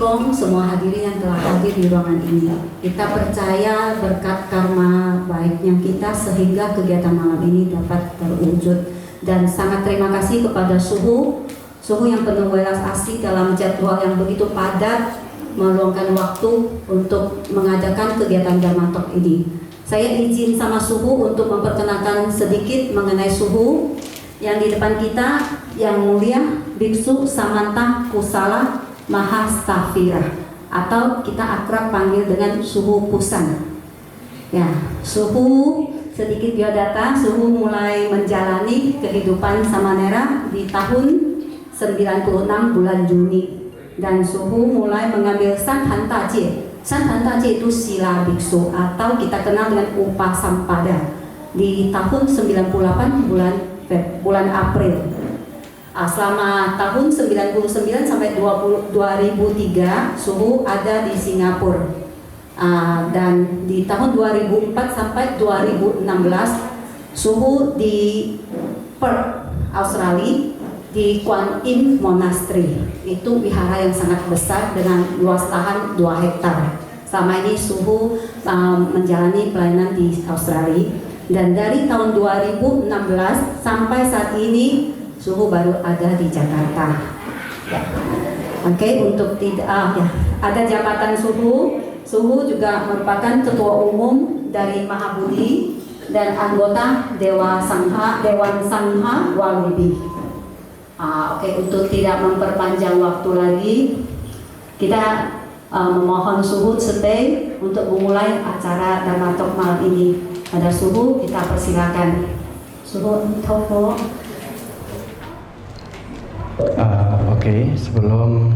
ikong, semua hadirin yang telah hadir di ruangan ini. Kita percaya berkat karma baiknya kita sehingga kegiatan malam ini dapat terwujud. Dan sangat terima kasih kepada Suhu yang penuh welas asih dalam jadwal yang begitu padat, meluangkan waktu untuk mengadakan kegiatan Dharma Talk ini. Saya izin sama Suhu untuk memperkenalkan sedikit mengenai Suhu. Yang di depan kita yang mulia Biksu Samanta Kusala Mahastafira, atau kita akrab panggil dengan Suhu Kusan. Ya, Suhu sedikit biodata. Suhu mulai menjalani kehidupan Samanera di tahun 96 bulan Juni, dan Suhu mulai mengambil Sanhanta Jie. Sanhanta Jie itu sila biksu atau kita kenal dengan Upasampada di tahun 98 bulan April. Selama tahun 99 sampai 2003 Suhu ada di Singapura. Dan di tahun 2004 sampai 2016 Suhu di Perth, Australia, di Kuan Yin Monastery. Itu wihara yang sangat besar dengan luas lahan 2 hektar. Selama ini Suhu menjalani pelayanan di Australia, dan dari tahun 2016 sampai saat ini Suhu baru ada di Jakarta. Ya. Oke, untuk tidak ada jabatan Suhu. Suhu juga merupakan ketua umum dari Mahabudhi dan anggota Dewan Sangha Walibi. Oke, untuk tidak memperpanjang waktu lagi, kita memohon Suhu stay untuk memulai acara Dharma Talk malam ini. Pada Suhu kita persilakan. Suhu Tofo. Oke, sebelum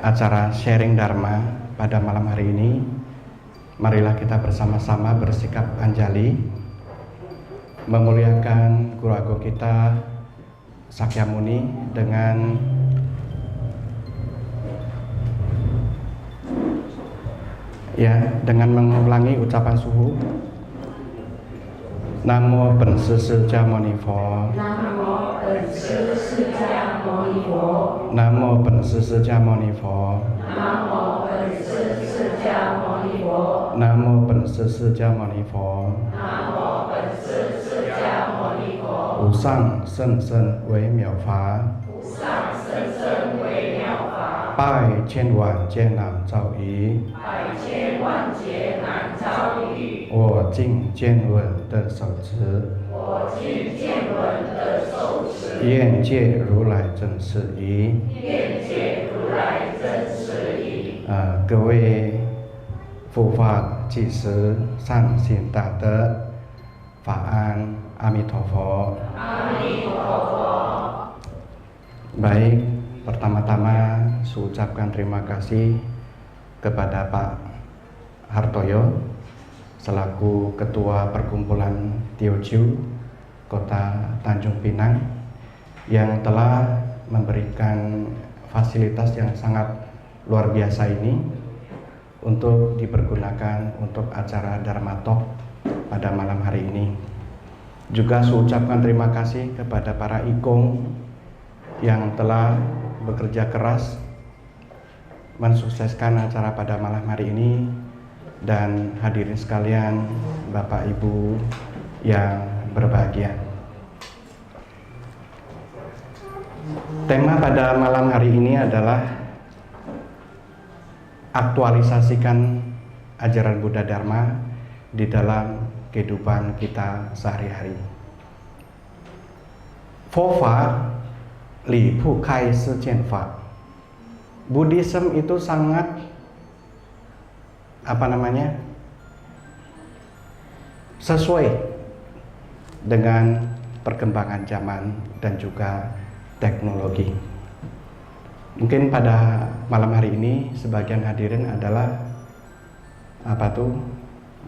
acara sharing Dharma pada malam hari ini, marilah kita bersama-sama bersikap anjali memuliakan Guru Agung kita Sakyamuni dengan mengulangi ucapan Suhu. Namo Bổn Sư Sư Cha Mâu Ni Phật. Namo Bổn Sư Sư Cha Mâu Ni Phật. Namo Bổn Sư Sư Cha Mâu Ni Phật. Namo Bổn Sư Sư Cha Mâu Ni Phật. Namo Bổn Sư Sư Cha Mâu Ni Phật. Namo Bổn Sư Sư Cha Mâu Ni Phật. Vô sanh sân sân với miểu phá. Vô sanh sân sân với miểu phá. Bài千万艰难造诣。百千万劫难遭遇。我尽见闻的手持。我尽见闻的手持。愿借如来真实义。愿借如来真实义。各位护法济师善心大德，法安，阿弥陀佛。阿弥陀佛。Baik, pertama-tama saya ucapkan terima kasih kepada Pak Hartoyo selaku Ketua Perkumpulan Teochew Kota Tanjung Pinang yang telah memberikan fasilitas yang sangat luar biasa ini untuk dipergunakan untuk acara Dharma Talk pada malam hari ini. Juga saya ucapkan terima kasih kepada para ikong yang telah bekerja keras mensukseskan acara pada malam hari ini, dan hadirin sekalian, Bapak Ibu yang berbahagia. Tema pada malam hari ini adalah aktualisasikan ajaran Buddha Dharma di dalam kehidupan kita sehari-hari. Fofa Li Pu Kai Se Jian Fa. Buddhism itu sangat sesuai dengan perkembangan zaman dan juga teknologi. Mungkin pada malam hari ini sebagian hadirin adalah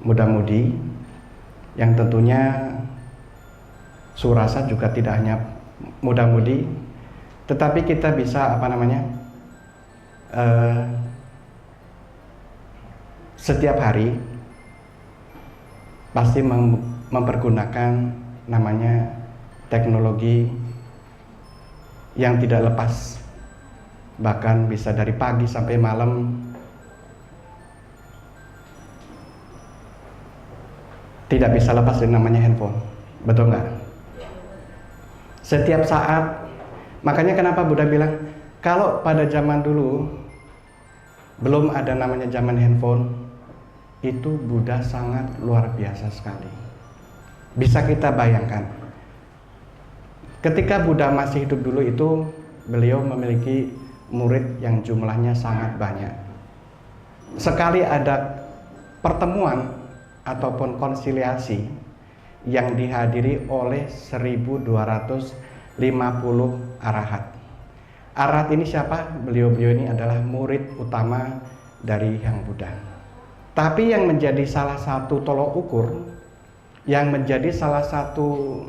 muda-mudi yang tentunya surasa juga tidak hanya muda-mudi, tetapi kita bisa setiap hari pasti mempergunakan namanya teknologi yang tidak lepas bahkan bisa dari pagi sampai malam. Tidak bisa lepas dari namanya handphone, betul nggak? Setiap saat, makanya kenapa Buddha bilang, kalau pada zaman dulu belum ada namanya zaman handphone, itu Buddha sangat luar biasa sekali. Bisa kita bayangkan, ketika Buddha masih hidup dulu itu, beliau memiliki murid yang jumlahnya sangat banyak. Sekali ada pertemuan ataupun konsiliasi yang dihadiri oleh 1250 arahat. Arahat ini siapa? Beliau-beliau ini adalah murid utama dari Hyang Buddha. Tapi yang menjadi salah satu tolok ukur, yang menjadi salah satu,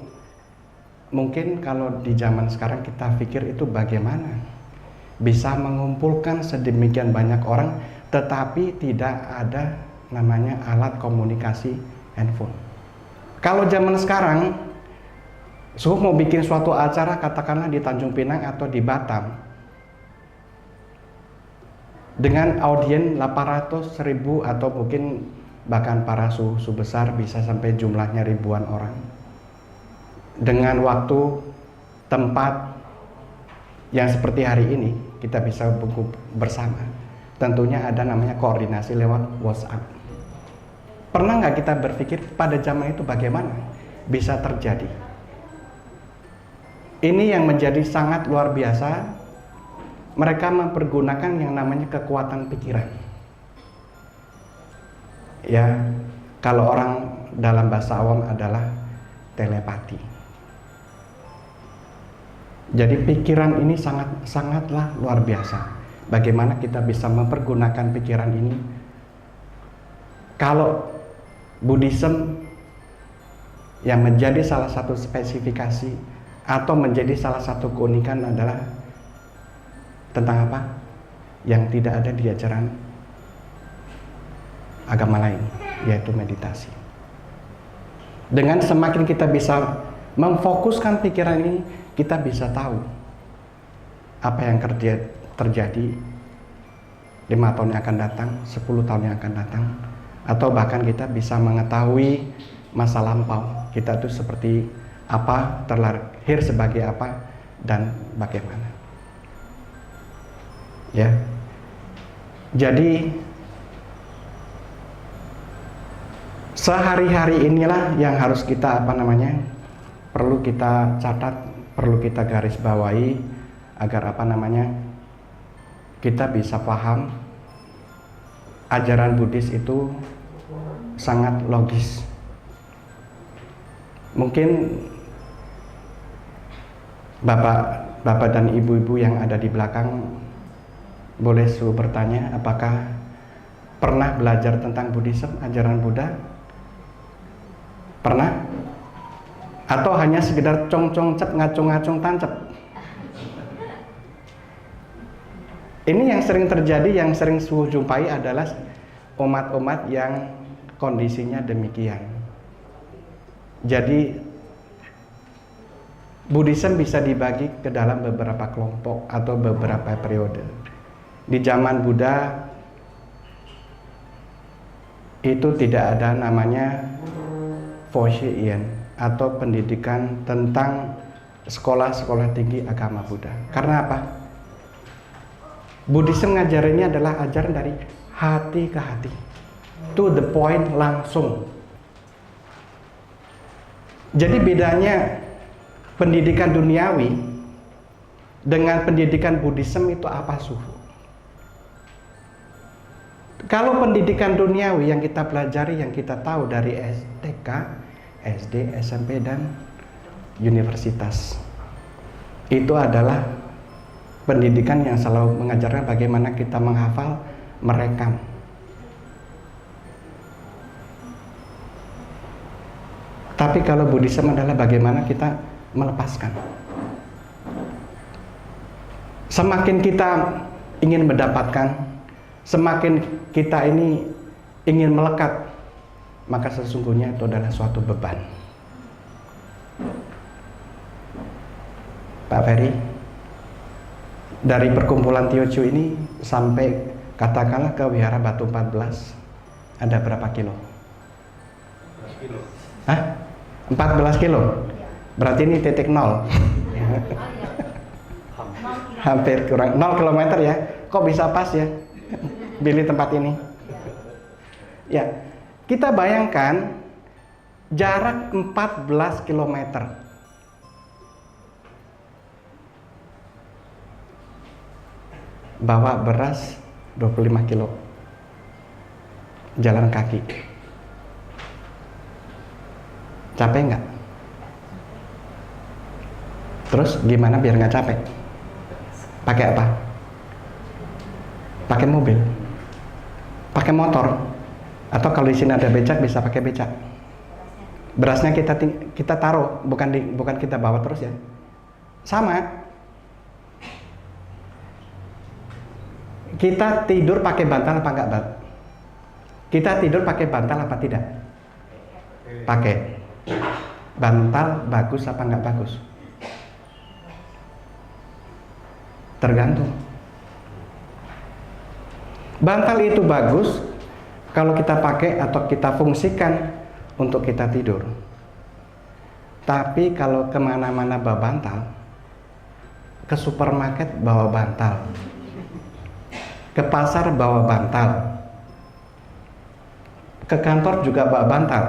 mungkin kalau di zaman sekarang kita pikir itu bagaimana bisa mengumpulkan sedemikian banyak orang tetapi tidak ada namanya alat komunikasi handphone. Kalau zaman sekarang Suhu mau bikin suatu acara katakanlah di Tanjung Pinang atau di Batam dengan audiens 800, 1000 atau mungkin bahkan para suhu besar bisa sampai jumlahnya ribuan orang, dengan waktu tempat yang seperti hari ini kita bisa buku bersama. Tentunya ada namanya koordinasi lewat WhatsApp. Pernah nggak kita berpikir pada zaman itu bagaimana bisa terjadi? Ini yang menjadi sangat luar biasa. Mereka mempergunakan yang namanya kekuatan pikiran. Ya, kalau orang dalam bahasa awam adalah telepati. Jadi pikiran ini sangatlah luar biasa. Bagaimana kita bisa mempergunakan pikiran ini? Kalau Buddhism yang menjadi salah satu spesifikasi atau menjadi salah satu keunikan adalah tentang apa? Yang tidak ada di ajaran agama lain, yaitu meditasi. Dengan semakin kita bisa memfokuskan pikiran ini, kita bisa tahu apa yang terjadi 5 tahun yang akan datang, 10 tahun yang akan datang, atau bahkan kita bisa mengetahui masa lampau kita itu seperti apa, terlahir sebagai apa, dan bagaimana. Ya, jadi sehari-hari inilah yang harus kita perlu kita catat, perlu kita garis bawahi agar kita bisa paham ajaran Buddhis itu sangat logis. Mungkin bapak dan ibu-ibu yang ada di belakang boleh bertanya, apakah pernah belajar tentang Buddhism, ajaran Buddha? Pernah? Atau hanya sekedar cong-cong cep, ngacung-ngacung tancep? Ini yang sering terjadi, yang sering Suhu jumpai adalah umat-umat yang kondisinya demikian. Jadi Buddhism bisa dibagi ke dalam beberapa kelompok atau beberapa periode. Di zaman Buddha itu tidak ada namanya Foshiyan atau pendidikan tentang sekolah-sekolah tinggi agama Buddha. Karena apa? Buddhism ngajarinnya adalah ajaran dari hati ke hati, to the point, langsung. Jadi bedanya pendidikan duniawi dengan pendidikan Buddhism itu apa, Suhu? Kalau pendidikan duniawi yang kita pelajari, yang kita tahu dari TK, SD, SMP, dan universitas, itu adalah pendidikan yang selalu mengajarkan bagaimana kita menghafal, merekam. Tapi kalau Buddhism adalah bagaimana kita melepaskan. Semakin kita ingin mendapatkan, semakin kita ini ingin melekat, maka sesungguhnya itu adalah suatu beban. Pak Ferry, Dari perkumpulan Teochew ini sampai katakanlah ke Wihara Batu 14 ada berapa kilo? 14 kilo. Hah? 14 kilo? Berarti ini titik nol. Hampir kurang 0 kilometer ya. Kok bisa pas ya? Pilih tempat ini. Ya, kita bayangkan jarak 14 kilometer. Bawa beras 25 kilo. Jalan kaki. Capek nggak? Terus gimana biar nggak capek? Pakai apa? Pakai mobil? Pakai motor? Atau kalau di sini ada becak bisa pakai becak? Berasnya kita taruh, bukan kita bawa terus ya. Sama. Kita tidur pakai bantal apa enggak, Bang? Kita tidur pakai bantal apa tidak? Pakai. Bantal bagus apa enggak bagus? Tergantung. Bantal itu bagus kalau kita pakai atau kita fungsikan untuk kita tidur. Tapi kalau kemana-mana bawa bantal, ke supermarket bawa bantal, ke pasar bawa bantal, ke kantor juga bawa bantal,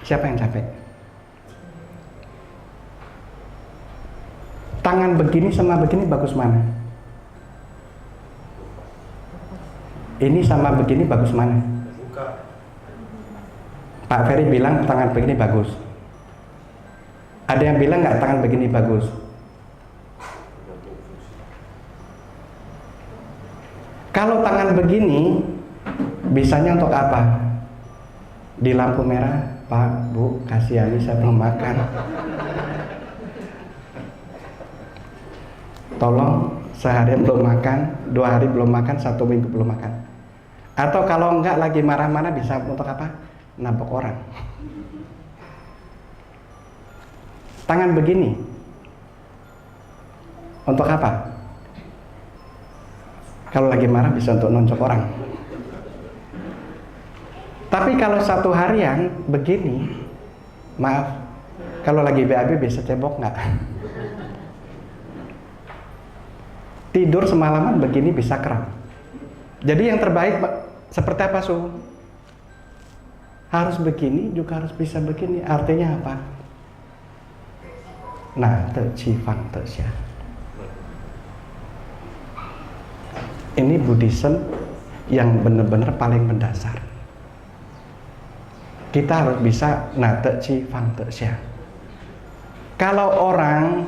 siapa yang capek? Tangan begini sama begini bagus mana? Ini sama begini bagus mana? Pak Ferry bilang tangan begini bagus. Ada yang bilang nggak tangan begini bagus? Kalau tangan begini, bisanya untuk apa? Di lampu merah, Pak, Bu, kasihani saya belum makan. Tolong, sehari belum makan, 2 hari belum makan, 1 minggu belum makan. Atau kalau enggak lagi marah-marah bisa untuk apa? Nampok orang. Tangan begini, untuk apa? Kalau lagi marah bisa untuk nonjok orang. Tapi kalau 1 harian begini, maaf, kalau lagi BAB bisa cebok nggak? Tidur semalaman begini bisa kram. Jadi yang terbaik seperti apa, Su? Harus begini juga harus bisa begini. Artinya apa? Nah, tercifang tersya. Ini Buddhism yang benar-benar paling mendasar. Kita harus bisa nate chi fang tersya. Kalau orang,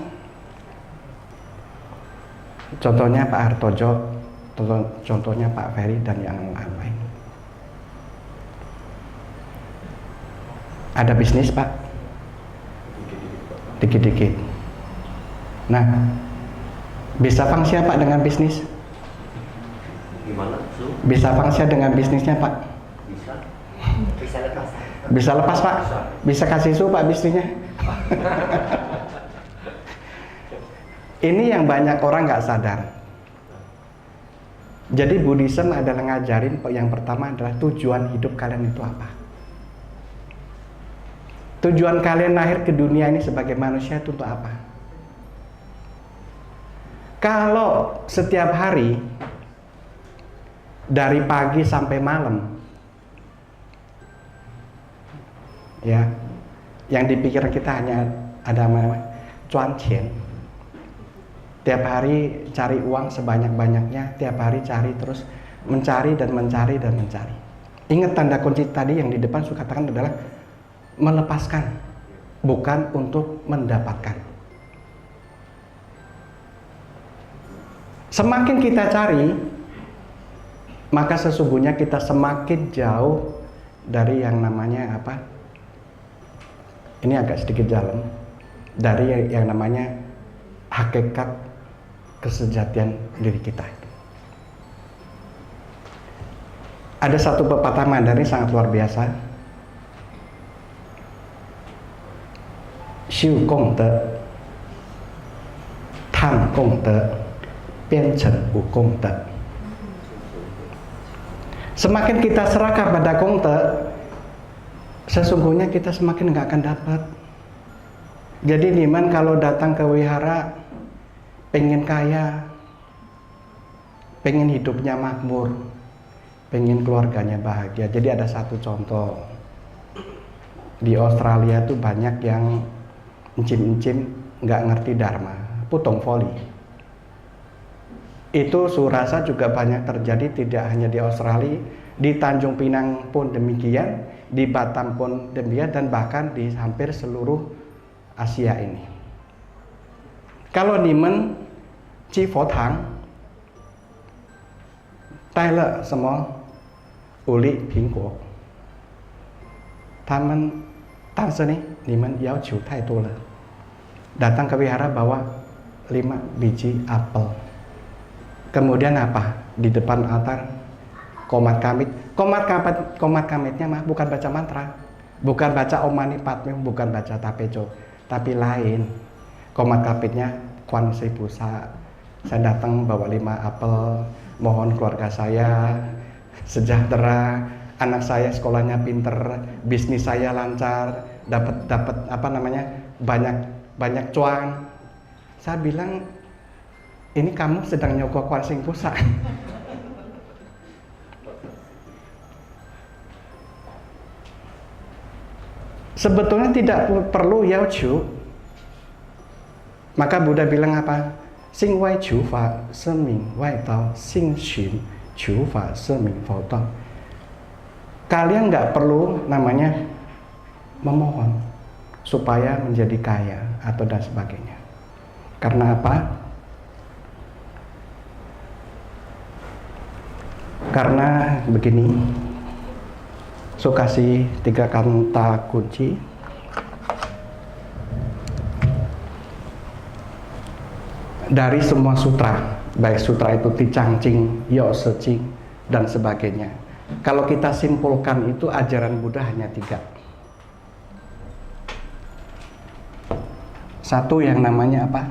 contohnya Pak Hartojo, contohnya Pak Ferry dan yang lain, ada bisnis Pak, dikit-dikit. Nah, bisa fangsia Pak dengan bisnis? Gimana, Su? Bisa fangsia dengan bisnisnya Pak? Bisa. Bisa lepas. Bisa lepas Pak? Bisa kasih su Pak bisnisnya? Ini yang banyak orang nggak sadar. Jadi Buddhism adalah ngajarin yang pertama adalah tujuan hidup kalian itu apa. Tujuan kalian lahir ke dunia ini sebagai manusia itu untuk apa? Kalau setiap hari dari pagi sampai malam, ya, yang dipikir kita hanya ada cuan cien. Tiap hari cari uang sebanyak-banyaknya, tiap hari cari terus mencari dan mencari dan mencari. Ingat tanda kunci tadi yang di depan saya katakan adalah melepaskan, bukan untuk mendapatkan. Semakin kita cari, maka sesungguhnya kita semakin jauh dari yang namanya apa? Ini agak sedikit dalam, dari yang namanya hakikat kesejatian diri kita. Ada satu pepatah Mandarin sangat luar biasa. Xiu gong de, tan gong de, 变成无功德. Semakin kita serakah pada kongte, sesungguhnya kita semakin nggak akan dapat. Jadi Niman kalau datang ke wihara, pengen kaya, pengen hidupnya makmur, pengen keluarganya bahagia. Jadi ada satu contoh, di Australia tuh banyak yang encim-encim nggak ngerti dharma, putong voli. Itu surasa juga banyak terjadi, tidak hanya di Australia, di Tanjung Pinang pun demikian, di Batam pun demikian, dan bahkan di hampir seluruh Asia ini. Kalau Nimen Chi Fo Tang, Tai Le Semua Uli Pingguo, Taman Tansa nih, Nimen Yao Chiu Tai Tu Le. Datang ke wihara bawa 5 biji apel. Kemudian apa? Di depan altar komat kamit. Komat kamitnya mah bukan baca mantra, bukan baca Om Mani Padme, bukan baca tapejo, tapi lain. Komat kamitnya Kwan Si Pusa. Saya datang bawa 5 apel, mohon keluarga saya sejahtera, anak saya sekolahnya pinter, bisnis saya lancar, dapat apa namanya, banyak cuan. Saya bilang, ini kamu sedang nyogok Kwan Sing Pusa. Sebetulnya tidak perlu yao chu. Maka Buddha bilang apa? Sing wai chu fa seming wai tao, sing xun chu fa seming fao tao. Kalian nggak perlu namanya memohon supaya menjadi kaya atau dan sebagainya. Karena apa? Karena begini, so kasih 3 kata kunci. Dari semua sutra, baik sutra itu Ti Chang Ching, Yo Se Ching, dan sebagainya. Kalau kita simpulkan itu ajaran Buddha hanya 3. Satu yang namanya apa?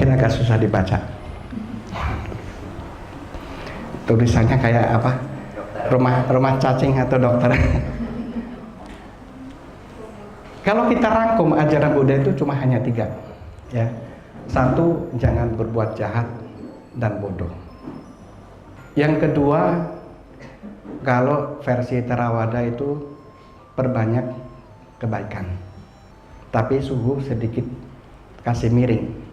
Agak susah dibaca. Tulisannya kayak apa? Rumah cacing atau dokter. Kalau kita rangkum ajaran Buddha itu cuma hanya 3, ya. 1, jangan berbuat jahat dan bodoh. Yang kedua, kalau versi Theravada itu perbanyak kebaikan, tapi sungguh sedikit kasih miring.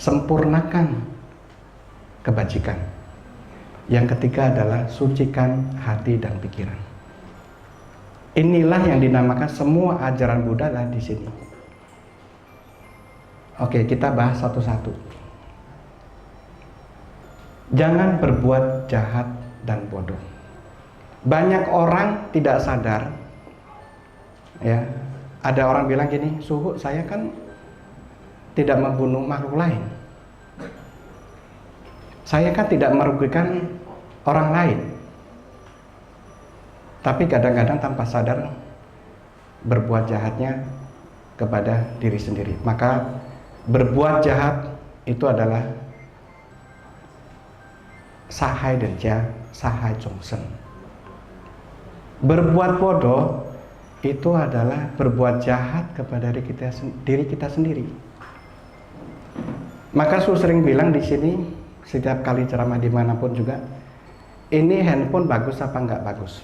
Sempurnakan kebajikan. Yang ketiga adalah sucikan hati dan pikiran. Inilah yang dinamakan semua ajaran Buddha lah di sini. Oke, kita bahas satu-satu. Jangan berbuat jahat dan bodoh. Banyak orang tidak sadar, ya. Ada orang bilang gini, Suhu, saya kan tidak membunuh makhluk lain. Saya kan tidak merugikan orang lain. Tapi kadang-kadang tanpa sadar berbuat jahatnya kepada diri sendiri. Maka berbuat jahat itu adalah sahai denja, sahai jongsen. Berbuat bodoh itu adalah berbuat jahat kepada diri kita sendiri. Maka Su sering bilang di sini setiap kali ceramah dimanapun juga, ini handphone bagus apa enggak bagus?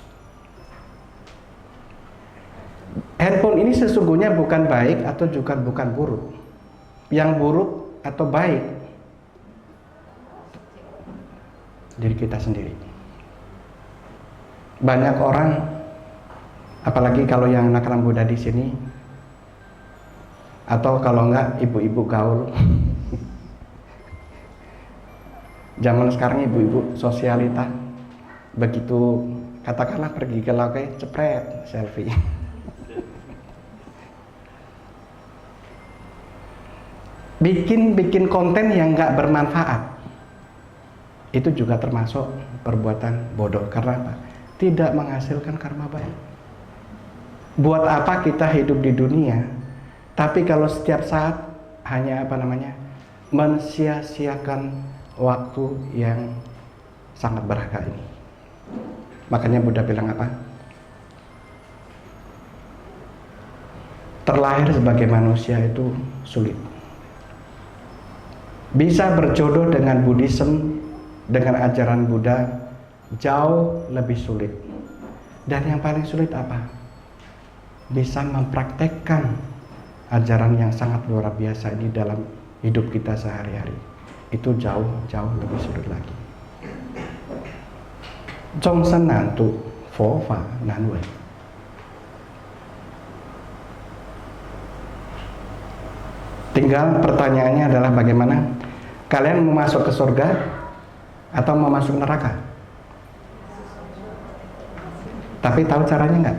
Handphone ini sesungguhnya bukan baik atau juga bukan buruk. Yang buruk atau baik diri kita sendiri. Banyak orang Apalagi kalau yang anak muda di sini, atau kalau enggak ibu-ibu gaul. Zaman sekarang ibu-ibu sosialita, begitu katakanlah pergi ke laut, cepret selfie. Bikin konten yang nggak bermanfaat, itu juga termasuk perbuatan bodoh. Karena apa? Tidak menghasilkan karma baik. Buat apa kita hidup di dunia, tapi kalau setiap saat hanya mensia-siakan waktu yang sangat berharga ini. Makanya Buddha bilang apa? Terlahir sebagai manusia itu sulit. Bisa berjodoh dengan Buddhism, dengan ajaran Buddha jauh lebih sulit. Dan yang paling sulit apa? Bisa mempraktekkan ajaran yang sangat luar biasa di dalam hidup kita sehari-hari. Itu jauh lebih sulit lagi. Zhongsen nan tu, Fo Fa nan Wei. Tinggal pertanyaannya adalah bagaimana kalian mau masuk ke surga atau mau masuk neraka? Tapi tahu caranya nggak?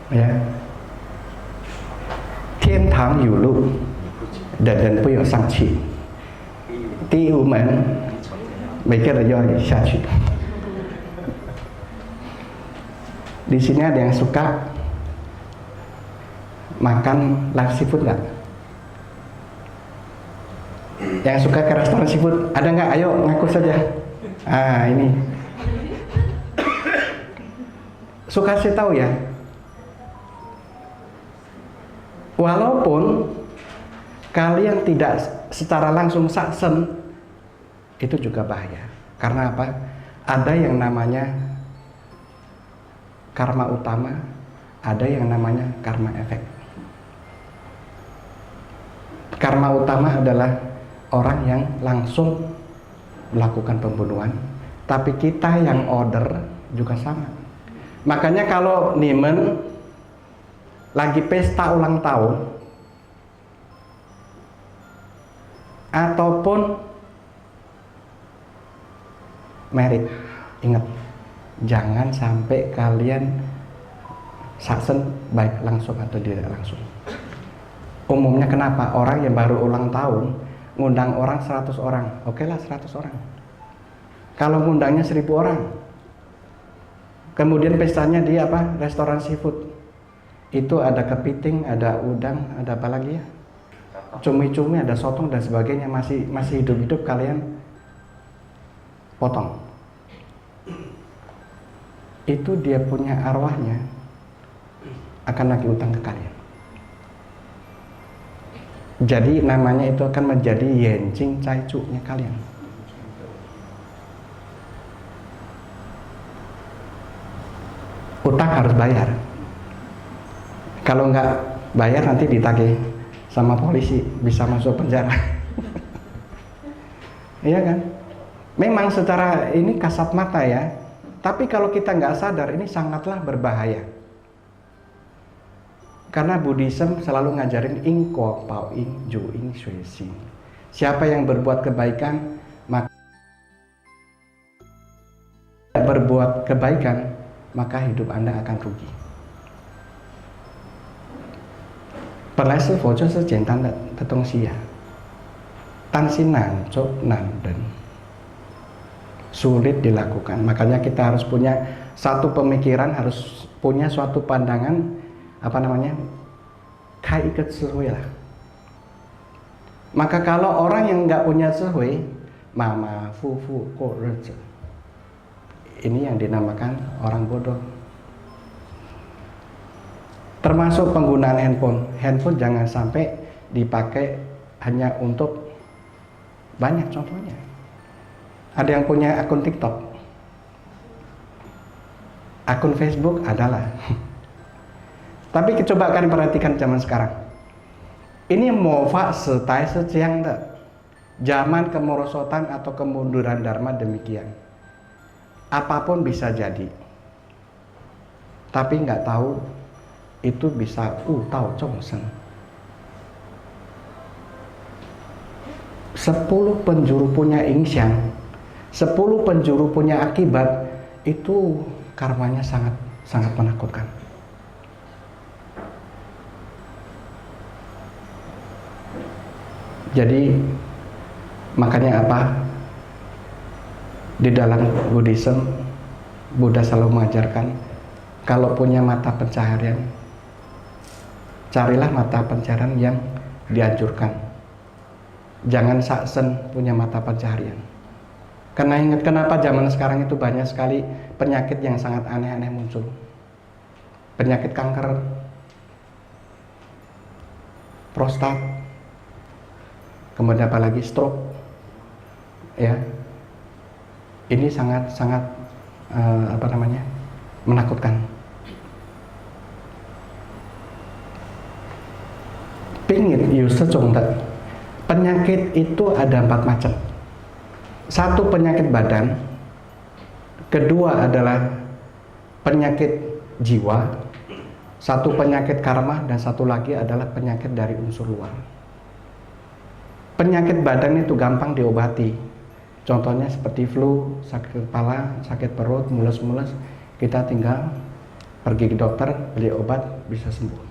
Ya. Thiên堂有路，人人不有上去。第五门，每个人要下去。Di sini ada yang suka makan live seafood nggak? Yang suka ke restoran seafood ada nggak? Ayo ngaku saja. Ini suka sih tahu ya. Walaupun kalian tidak secara langsung saksen, itu juga bahaya. Karena apa? Ada yang namanya karma utama, ada yang namanya karma efek. Karma utama adalah orang yang langsung melakukan pembunuhan, tapi kita yang order juga sama. Makanya kalau Nimen lagi pesta ulang tahun ataupun merit, ingat, jangan sampai kalian saksen baik langsung atau tidak langsung. Umumnya kenapa? Orang yang baru ulang tahun ngundang orang 100 orang, oke lah 100 orang. Kalau ngundangnya 1000 orang, kemudian pestanya di restoran seafood, itu ada kepiting, ada udang, ada apa lagi ya, cumi-cumi, ada sotong dan sebagainya, masih hidup-hidup kalian potong. Itu dia punya arwahnya akan nagih utang ke kalian. Jadi namanya itu akan menjadi yenjing caicu-nya kalian. Utang harus bayar. Kalau nggak bayar nanti ditagih sama polisi, bisa masuk penjara. Iya kan? Memang secara ini kasat mata ya, tapi kalau kita nggak sadar ini sangatlah berbahaya. Karena Buddhism selalu ngajarin ingko pao ing ju ing shui xin. Siapa yang berbuat kebaikan, maka berbuat kebaikan, maka hidup Anda akan rugi. 本来是佛就是简单的东西呀，但是难做难人， sulit dilakukan. Makanya kita harus punya satu pemikiran, harus punya suatu pandangan, kai ikat sehui lah. Maka kalau orang yang nggak punya sehui, mama fu ko reje, ini yang dinamakan orang bodoh. Termasuk penggunaan handphone jangan sampai dipakai hanya untuk banyak. Contohnya ada yang punya akun TikTok, akun Facebook adalah. Tapi coba kalian perhatikan zaman sekarang. Ini mofa setai sejang de. Zaman kemerosotan atau kemunduran dharma demikian. apapun bisa jadi. Tapi nggak tahu itu bisa tahu Chongsen. 10 penjuru punya ingxiang, 10 penjuru punya akibat, itu karmanya sangat sangat menakutkan. Jadi makanya apa? Di dalam Buddhism, Buddha selalu mengajarkan kalau punya mata pencaharian, carilah mata pencaharian yang dianjurkan. Jangan saksen punya mata pencaharian. Karena ingat kenapa zaman sekarang itu banyak sekali penyakit yang sangat aneh-aneh muncul. Penyakit kanker, prostat, kemudian apalagi stroke, ya. Ini sangat menakutkan. Pingit penyakit itu ada 4 macam. 1 penyakit badan, kedua adalah penyakit jiwa, 1 penyakit karma, dan 1 lagi adalah penyakit dari unsur luar. Penyakit badan itu gampang diobati. Contohnya seperti flu, sakit kepala, sakit perut, mules-mules, kita tinggal pergi ke dokter, beli obat, bisa sembuh.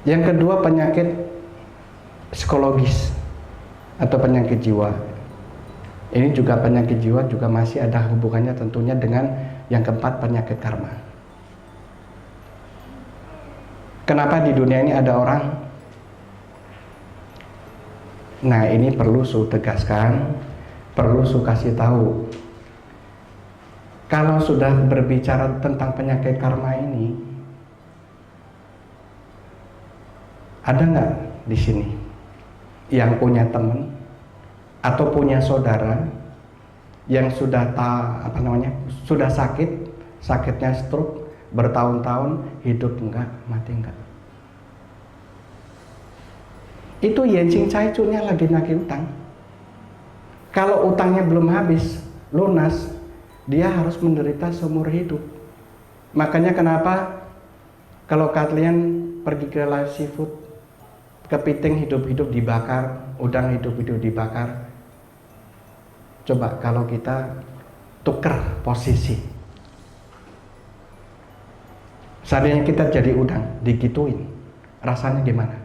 Yang kedua penyakit psikologis atau penyakit jiwa. Ini juga penyakit jiwa juga masih ada hubungannya tentunya dengan yang keempat penyakit karma. Kenapa di dunia ini ada orang? Nah, ini perlu Su tegaskan, perlu Su kasih tahu. Kalau sudah berbicara tentang penyakit karma ini, ada nggak di sini yang punya teman atau punya saudara yang sudah sudah sakitnya stroke bertahun-tahun, hidup enggak, mati enggak? Itu Yenjing Caicunya lagi nagih utang. Kalau utangnya belum habis, lunas, dia harus menderita seumur hidup. Makanya kenapa kalau kalian pergi ke live seafood, kepiting hidup-hidup dibakar, udang hidup-hidup dibakar. Coba kalau kita tuker posisi, seandainya kita jadi udang, digituin, rasanya gimana?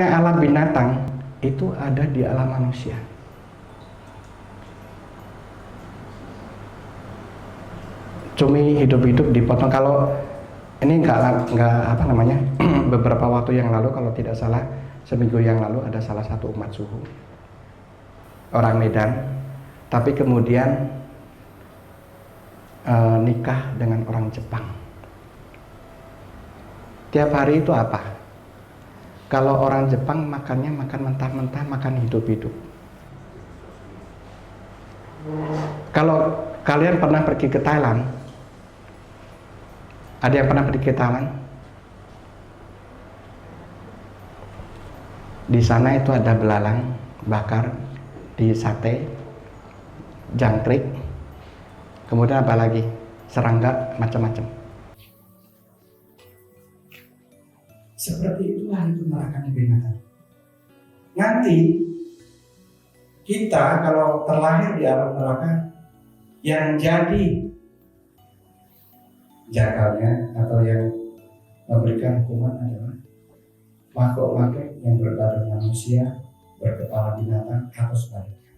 Alam binatang itu ada di alam manusia. Cumi hidup-hidup dipotong. Kalau ini beberapa waktu yang lalu, kalau tidak salah seminggu yang lalu, ada salah satu umat suhu, orang Medan, tapi kemudian nikah dengan orang Jepang. Tiap hari itu apa? Kalau orang Jepang makannya makan mentah-mentah, makan hidup-hidup. Kalau kalian pernah pergi ke Thailand, ada yang pernah pergi ke Thailand? Di sana itu ada belalang bakar di sate, jangkrik, kemudian apa lagi? Serangga, macam-macam. Seperti itulah itu nerakanya binatang. Nanti kita kalau terlahir di alam neraka, yang jadi jakalnya atau yang memberikan hukuman adalah makhluk-makhluk yang berbadan manusia, berkepala binatang, atau sebaliknya.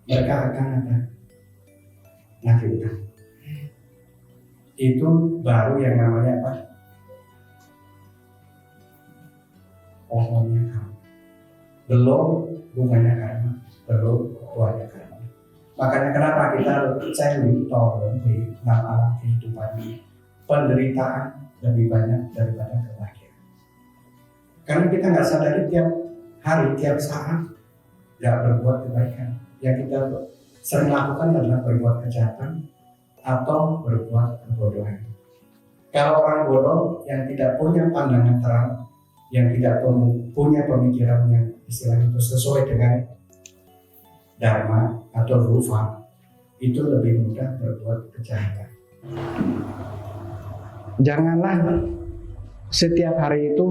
Mereka akan ada nagih utang. Itu baru yang namanya apa? Pohonnya karma. Belum bunganya karma, belum buahnya karma. Makanya kenapa kita percaya di dalam alam kehidupan ini, penderitaan lebih banyak daripada kebahagiaan. Karena kita nggak sadari tiap hari, tiap saat nggak berbuat kebaikan. Yang kita sering lakukan adalah berbuat kejahatan atau berbuat kebodohan. Kalau orang bodoh yang tidak punya pandangan terang, yang tidak punya pemikiran yang istilah itu sesuai dengan dharma atau rupa, itu lebih mudah berbuat kejahatan. Janganlah setiap hari itu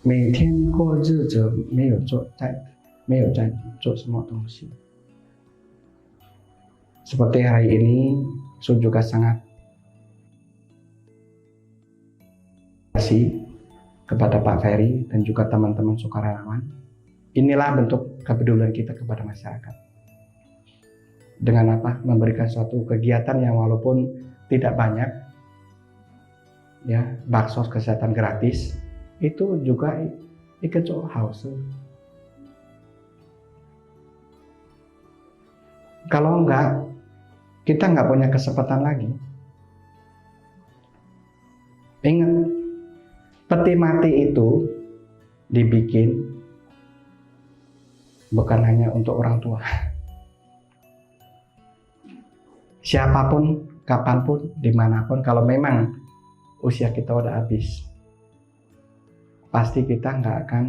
每天过日子没有在做什么东西。 Seperti hari ini, Su juga sangat terima kasih kepada Pak Ferry dan juga teman-teman sukarelawan. Inilah bentuk kepedulian kita kepada masyarakat. Dengan apa? Memberikan suatu kegiatan yang walaupun tidak banyak, ya, bakso kesehatan gratis, itu juga ikut house. Kalau enggak, kita nggak punya kesempatan lagi. Ingat, peti mati itu dibikin bukan hanya untuk orang tua. Siapapun, kapanpun, dimanapun, kalau memang usia kita udah habis, pasti kita nggak akan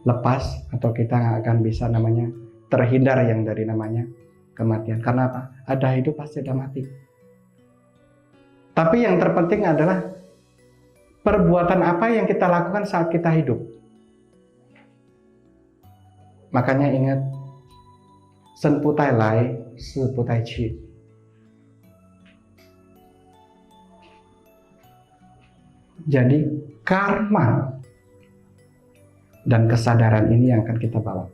lepas atau kita nggak akan bisa namanya terhindar yang dari namanya kematian. Karena apa? Ada hidup pasti ada mati. Tapi yang terpenting adalah perbuatan apa yang kita lakukan saat kita hidup. Makanya ingat, sen putai lai, si putai ci. Jadi karma dan kesadaran ini yang akan kita bawa.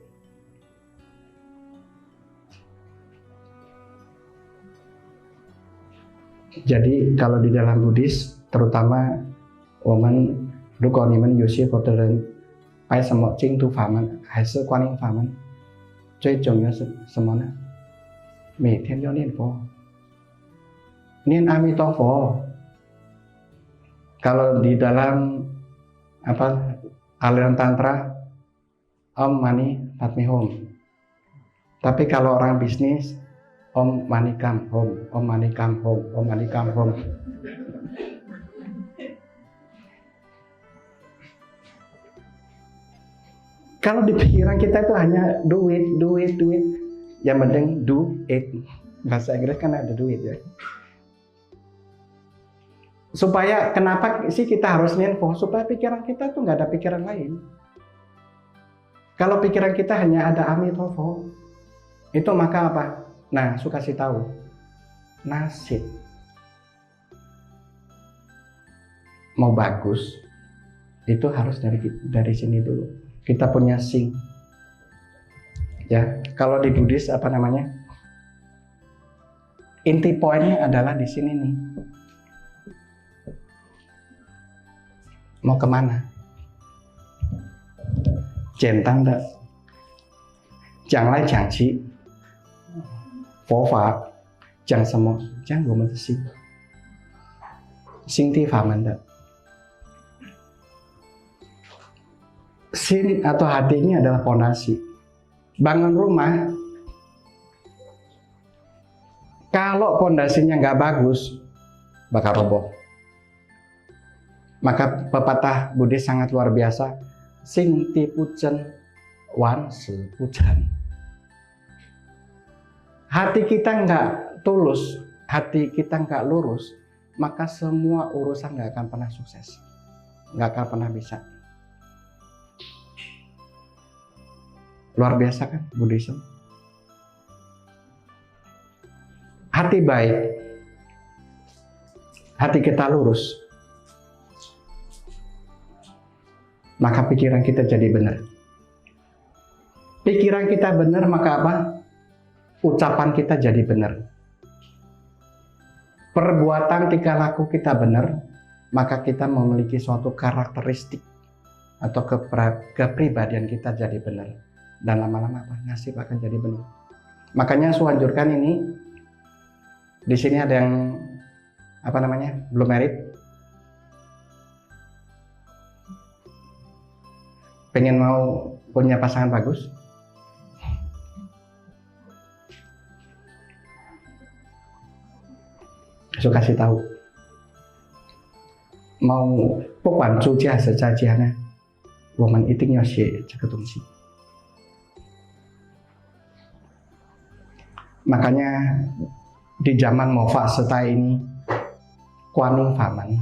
Jadi kalau di dalam Buddhis, terutama woman,如果你们有些佛的人拜什么净土法门还是观音法门，最重要是什么呢？每天要念佛，念阿弥陀佛。Kalau di dalam aliran tantra, Om Mani Padme Hum. Tapi kalau orang bisnis, Om Mani Kam Hum, Om Mani Kam Hum, Om Mani Kam Hum. Kalau di pikiran kita itu hanya duit. Yang penting do it. Bahasa Inggris kan ada duit ya. Supaya kenapa sih kita harus ninfo? Supaya pikiran kita tuh nggak ada pikiran lain. Kalau pikiran kita hanya ada Amitabha, itu maka apa? Nah, Su kasih tahu, nasib mau bagus itu harus dari sini dulu. Kita punya sing, ya. Kalau di Buddhis apa namanya? Inti poinnya adalah di sini nih. Mau kemana? Jentang dah. Jangan讲起佛法讲什么？讲我们的心，心地法门的。Sin atau hati ini adalah fondasi. Bangun rumah, kalau fondasinya nggak bagus, bakal roboh. Maka pepatah Buddhis sangat luar biasa. Sing ti pujen, wan se pujan. Hati kita nggak tulus, hati kita nggak lurus, maka semua urusan nggak akan pernah sukses, nggak akan pernah bisa. Luar biasa kan Buddhism? Hati baik, hati kita lurus, maka pikiran kita jadi benar. Pikiran kita benar, maka apa? Ucapan kita jadi benar. Perbuatan tingkah laku kita benar, maka kita memiliki suatu karakteristik atau kepribadian kita jadi benar. Dan lama-lama apa? Nasib akan jadi benar. Makanya Su anjurkan ini. Di sini ada yang apa namanya? Belum married. Pengen mau punya pasangan bagus? Su kasih tahu. Mau 不管出家是在家呢，我们一定要学这个东西。Makanya di zaman Mofa Setai ini, Kuaning Faman,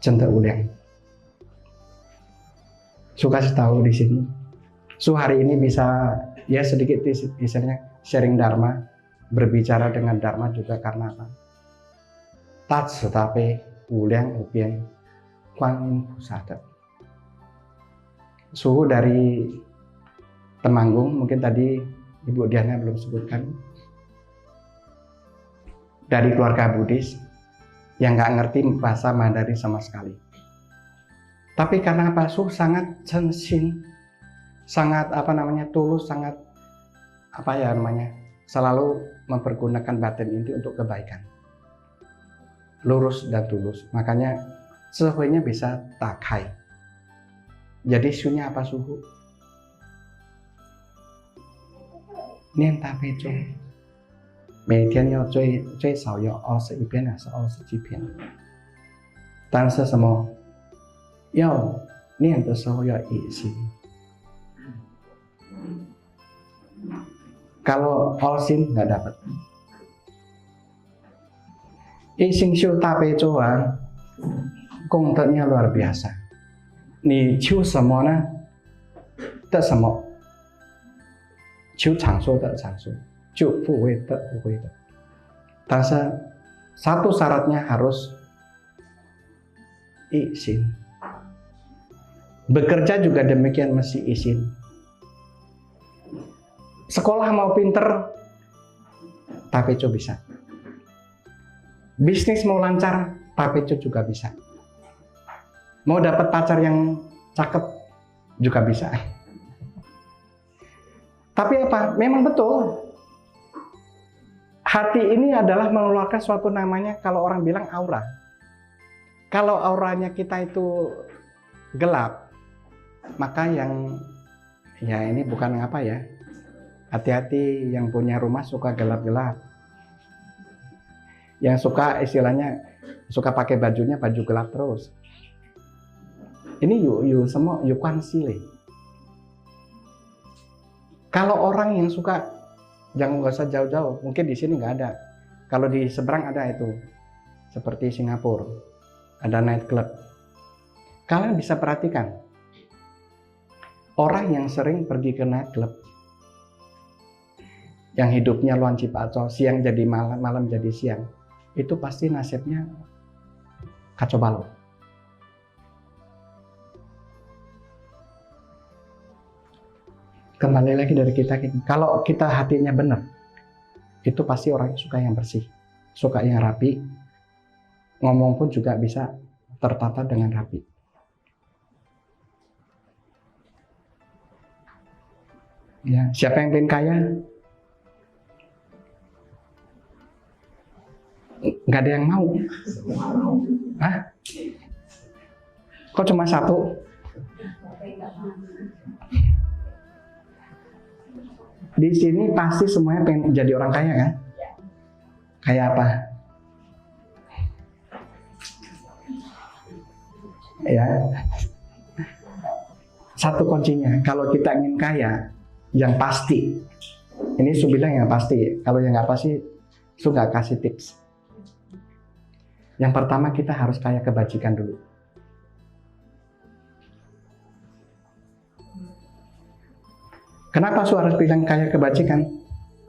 Center Uliang. Suka tahu di sini. So hari ini bisa ya sedikit misalnya sharing Dharma, berbicara dengan Dharma juga karena apa? Tat Setape Uliang Upian Kuaning Pusat. Suhu dari Temanggung, mungkin tadi Ibu Diana belum sebutkan, dari keluarga Buddhis yang nggak ngerti bahasa Mandarin sama sekali. Tapi karena apa? Sangat sensin, sangat tulus, sangat selalu mempergunakan batin inti untuk kebaikan, lurus dan tulus. Makanya suhunya bisa takai. Jadi suhunya apa suhu? 念大悲咒，每天要最少要21遍还是20几遍？但是什么？要念的时候要一心。Kalau all sin nggak dapat. 一心修大悲咒啊，功德nya luar biasa。你求什么呢？得什么？ 求长寿的长寿，求富贵的富贵的。但是satu syaratnya harus izin. Bekerja juga demikian mesti izin. Sekolah mau pinter, tapi itu bisa. Bisnis mau lancar, tapi itu juga bisa. Mau dapat pacar yang cakep juga bisa. Tapi apa? Memang betul. Hati ini adalah mengeluarkan suatu namanya kalau orang bilang aura. Kalau auranya kita itu gelap, maka yang ya ini bukan apa ya. Hati-hati yang punya rumah suka gelap-gelap. Yang suka istilahnya suka pakai bajunya baju gelap terus. Ini you semua you kan silih. Kalau orang yang suka, jangan nggak usah jauh-jauh. Mungkin di sini nggak ada. Kalau di seberang ada itu, seperti Singapura, ada night club. Kalian bisa perhatikan, orang yang sering pergi ke night club, yang hidupnya luan cipacol, siang jadi malam, malam jadi siang, itu pasti nasibnya kacau balau. Kembali lagi dari kita, kalau kita hatinya benar, itu pasti orang suka yang bersih, suka yang rapi, ngomong pun juga bisa tertata dengan rapi. Ya, siapa yang pengen kaya? Nggak ada yang mau. Hah? Kok cuma satu? Di sini pasti semuanya pengen jadi orang kaya kan? Kayak apa? Ya, satu kuncinya. Kalau kita ingin kaya, yang pasti. Ini Su bilang yang pasti. Kalau yang nggak pasti, Su nggak kasih tips. Yang pertama kita harus kaya kebajikan dulu. Kenapa Su harus bilang kaya kebajikan?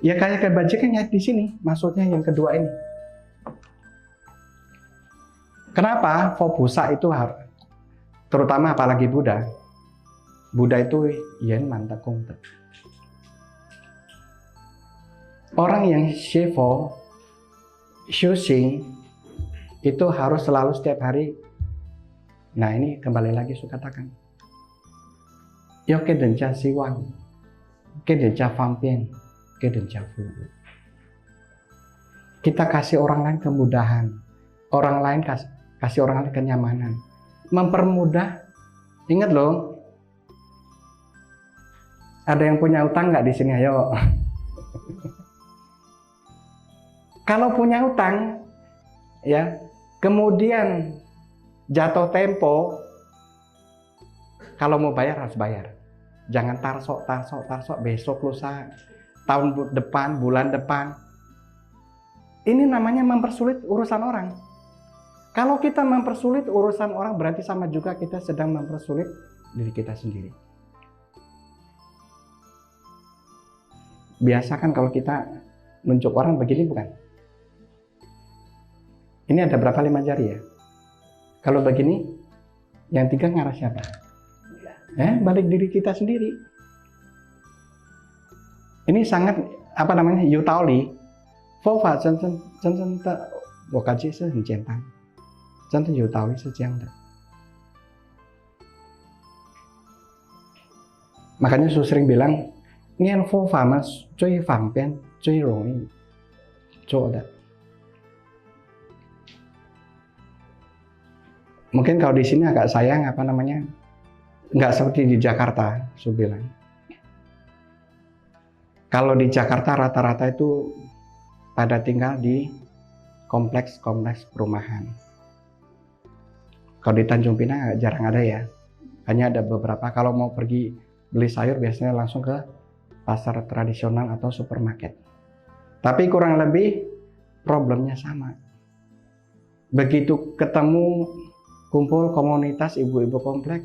Ya kaya kebajikan ya di sini, maksudnya yang kedua ini. Kenapa Fobusa itu harus, terutama apalagi Buddha. Buddha itu yen mantap kongte. Orang yang Shevo, Shusing, itu harus selalu setiap hari. Nah ini kembali lagi Su katakan. Yoke dan Siwang. Kita kasih orang lain kemudahan, orang lain kasih orang lain kenyamanan, mempermudah. Ingat loh, ada yang punya utang nggak di sini? Ayo. Kalau punya utang, ya, kemudian jatuh tempo, Kalau mau bayar harus bayar. Jangan tarsok besok lusa, tahun depan, bulan depan. Ini namanya mempersulit urusan orang. Kalau kita mempersulit urusan orang berarti sama juga kita sedang mempersulit diri kita sendiri. Biasa kan kalau kita nunjuk orang begini bukan? Ini ada berapa 5 jari ya? Kalau begini, yang 3 ngarah siapa? Balik diri kita sendiri. Ini sangat apa namanya? Yutaoli. Fofa真正的我感觉是很简单，真的有道理是这样的。Makanya Su sering bilang, nian fofa mas 最方便最容易做的。Mungkin kalau di sini agak sayang apa namanya, nggak seperti di Jakarta, Su bilang. Kalau di Jakarta rata-rata itu pada tinggal di kompleks-kompleks perumahan. Kalau di Tanjung Pinang jarang ada ya, hanya ada beberapa. Kalau mau pergi beli sayur biasanya langsung ke pasar tradisional atau supermarket. Tapi kurang lebih problemnya sama. Begitu ketemu kumpul komunitas ibu-ibu komplek,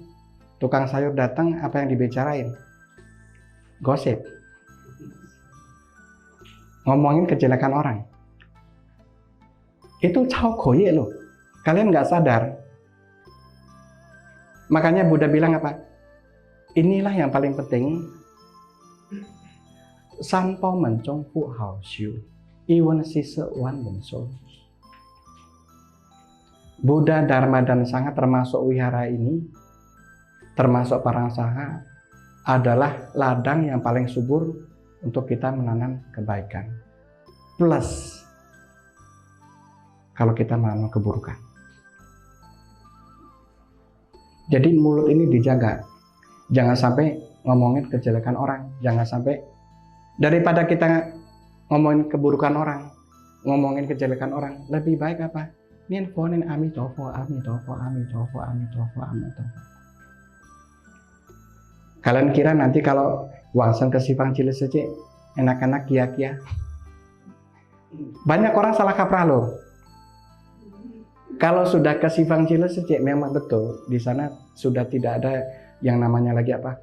tukang sayur datang, apa yang dibicarain? Gosip. Ngomongin kejelekan orang. Itu cao koye loh. Kalian nggak sadar. Makanya Buddha bilang apa? Inilah yang paling penting. San pao men zhong fu hao xiu, iwan si se wan ben so. Buddha, Dharma, dan Sangha termasuk wihara ini, termasuk Parangsaha, adalah ladang yang paling subur untuk kita menanam kebaikan. Plus, kalau kita menanam keburukan. Jadi mulut ini dijaga. Jangan sampai ngomongin kejelekan orang. Jangan sampai, daripada kita ngomongin keburukan orang, ngomongin kejelekan orang, lebih baik apa? Nian fonin amitofo, amitofo, amitofo, amitofo, amitofo. Kalian kira nanti kalau wangsan ke Sifang Cilik saja enak-enak kia-kia? Banyak orang salah kaprah loh. Kalau sudah ke Sifang Cilik saja memang betul di sana sudah tidak ada yang namanya lagi apa?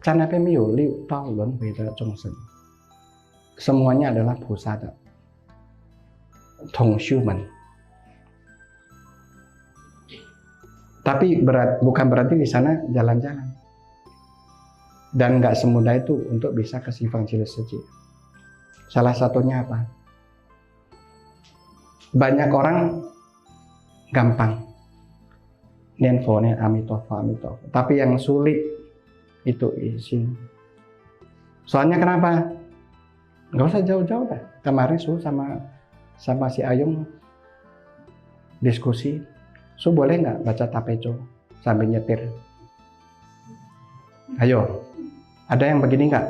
Canape miu liu tao lun beda zhongsen. Semuanya adalah pusada. Tongshuman. Tapi bukan berarti di sana jalan-jalan. Dan nggak semudah itu untuk bisa ke Sifang Cilik saja. Salah satunya apa? Banyak orang gampang. Nianfo, amitofo, amitofo. Tapi yang sulit itu izin. Soalnya kenapa? Nggak usah jauh-jauh dah. Kemarin Su sama si Ayung diskusi. Su boleh nggak baca tapeco sambil nyetir? Ayo, ada yang begini nggak?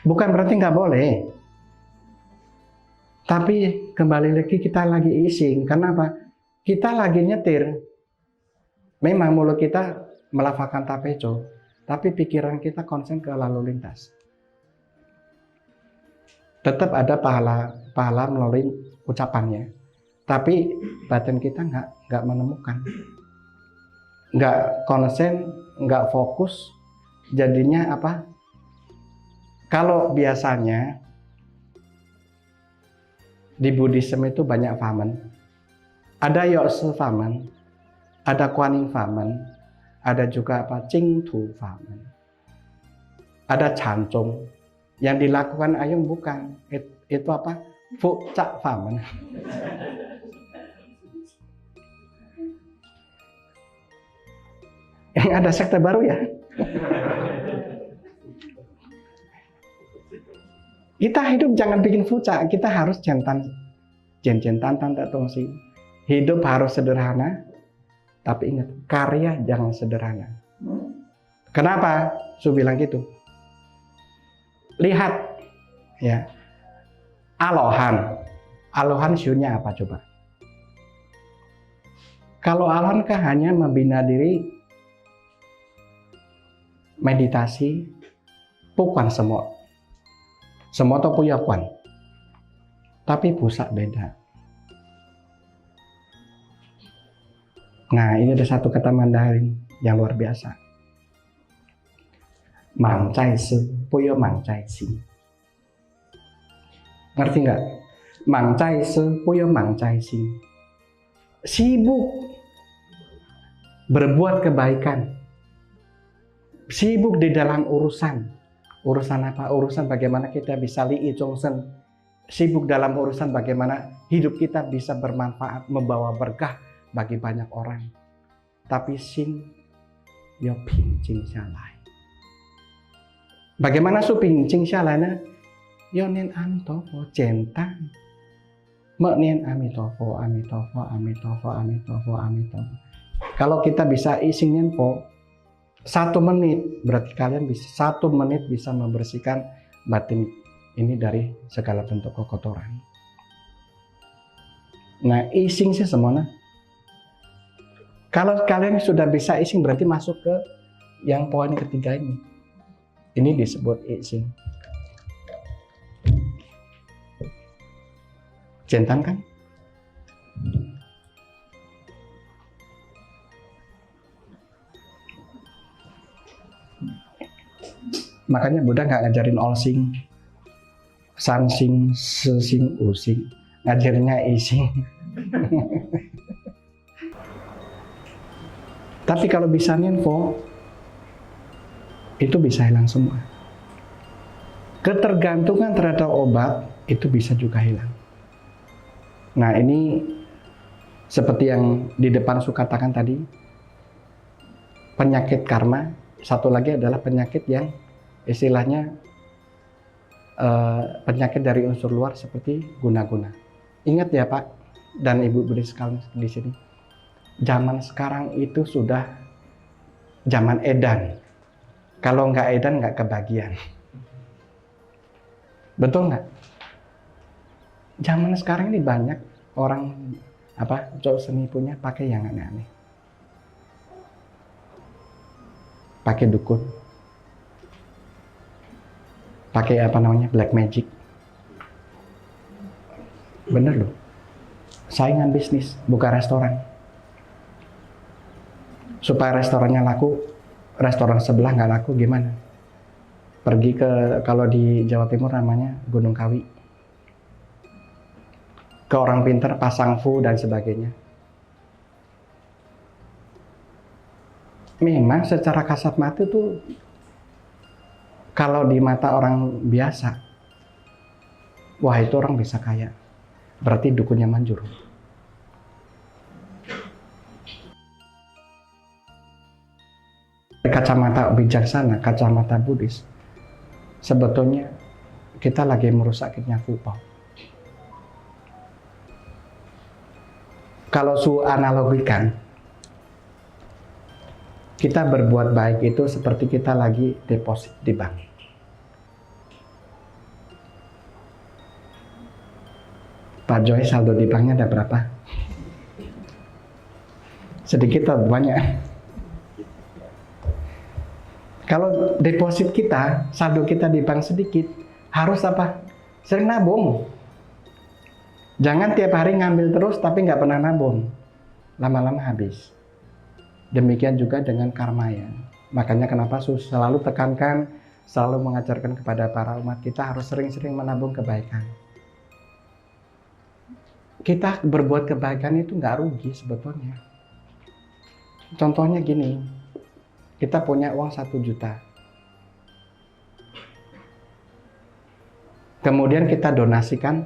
Bukan berarti nggak boleh. Tapi kembali lagi kita lagi ising. Kenapa? Kita lagi nyetir. Memang mulut kita melafalkan tapeco, tapi pikiran kita konsen ke lalu lintas. Tetap ada pahala melalui ucapannya, tapi batin kita nggak menemukan, nggak konsen, nggak fokus. Jadinya apa? Kalau biasanya di Buddhisme itu banyak famen, ada Yotsu famen, ada Kuaning famen, ada juga apa? Jingtu famen, ada Chancong. Yang dilakukan Ayung bukan itu apa? Fucak famen. Yang ada sekte baru ya. Kita hidup jangan bikin fucak, kita harus jentan tak tongsi. Hidup harus sederhana, tapi ingat karya jangan sederhana. Kenapa? Su bilang gitu. Lihat ya, alohan syunya apa coba? Kalau alangkah hanya membina diri, meditasi, bukan semua. Semua to punya kwan. Tapi pusat beda. Nah, ini ada satu kata Mandarin yang luar biasa. Mang cai se, puyo mang cai si. Ngerti nggak? Mang cai se, puyo mang cai si. Sibuk berbuat kebaikan. Sibuk di dalam urusan. Urusan apa? Urusan bagaimana kita bisa li'i chongsen. Sibuk dalam urusan bagaimana hidup kita bisa bermanfaat, membawa berkah bagi banyak orang. Tapi sin yo ping jing xia. Bagaimana su ping jing xia ne? Yo nien amitofo centang. Me nien amitofo, amitofo, amitofo, amitofo, amitofo. Kalau kita bisa ising nien po 1 menit, berarti kalian bisa 1 menit bisa membersihkan batin ini dari segala bentuk kekotoran. Nah, ising sih semuanya. Kalau kalian sudah bisa ising, berarti masuk ke yang poin ketiga ini. Ini disebut ising. Centang kan? Makanya Buddha nggak ngajarin olsing, sansing, sesing, using, ngajarnya ising. Tapi kalau bisa ninfo, itu bisa hilang semua. Ketergantungan terhadap obat itu bisa juga hilang. Nah, ini seperti yang di depan suka katakan tadi, penyakit karma. Satu lagi adalah penyakit yang istilahnya penyakit dari unsur luar seperti guna-guna. Ingat ya Pak dan Ibu Budi sekalian di sini, zaman sekarang itu sudah zaman edan. Kalau nggak edan nggak kebagian. Betul nggak? Zaman sekarang ini banyak orang cowok seni punya pakai yang aneh-aneh. Pakai dukun. Pakai black magic. Bener loh. Saingan bisnis, buka restoran. Supaya restorannya laku, restoran sebelah nggak laku gimana? Pergi ke, kalau di Jawa Timur namanya Gunung Kawi. Ke orang pintar pasang fu dan sebagainya. Memang secara kasat mata tuh kalau di mata orang biasa, wah itu orang bisa kaya. Berarti dukunnya manjur. Kacamata bijaksana, kacamata Buddhis, sebetulnya kita lagi merusak kitnya Fupao. Kalau su analogikan, kita berbuat baik itu seperti kita lagi deposit di bank. Pak Joy, saldo di banknya ada berapa? Sedikit atau banyak? Kalau deposit kita, saldo kita di bank sedikit, harus apa? Sering nabung. Jangan tiap hari ngambil terus tapi nggak pernah nabung. Lama-lama habis. Demikian juga dengan karma ya. Makanya kenapa selalu tekankan, selalu mengajarkan kepada para umat kita harus sering-sering menabung kebaikan. Kita berbuat kebaikan itu nggak rugi sebetulnya. Contohnya gini, kita punya uang 1 juta. Kemudian kita donasikan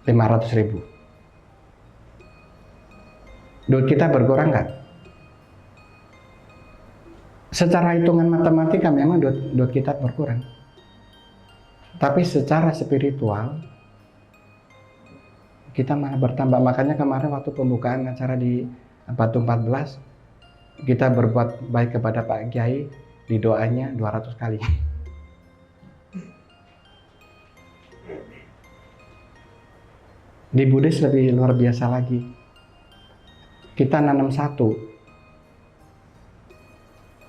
500.000. Duit kita berkurang nggak? Secara hitungan matematika memang duit kita berkurang. Tapi secara spiritual kita malah bertambah. Makanya kemarin waktu pembukaan acara di Batu 14, kita berbuat baik kepada Pak Kiai, didoanya 200 kali. Di Buddhis lebih luar biasa lagi. kita nanam satu,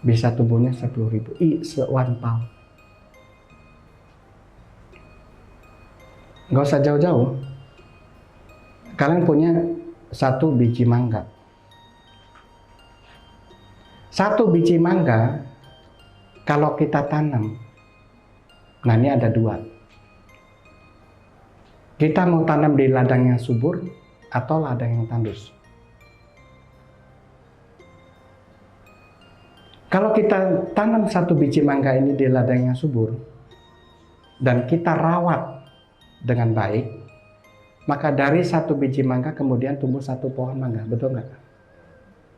bisa tumbuhnya 10.000. One pound. Nggak usah jauh-jauh. Kalian punya satu biji mangga. Satu biji mangga, kalau kita tanam, nah ini ada dua. Kita mau tanam di ladang yang subur atau ladang yang tandus. Kalau kita tanam satu biji mangga ini di ladang yang subur, dan kita rawat dengan baik, maka dari satu biji mangga kemudian tumbuh satu pohon mangga, betul nggak?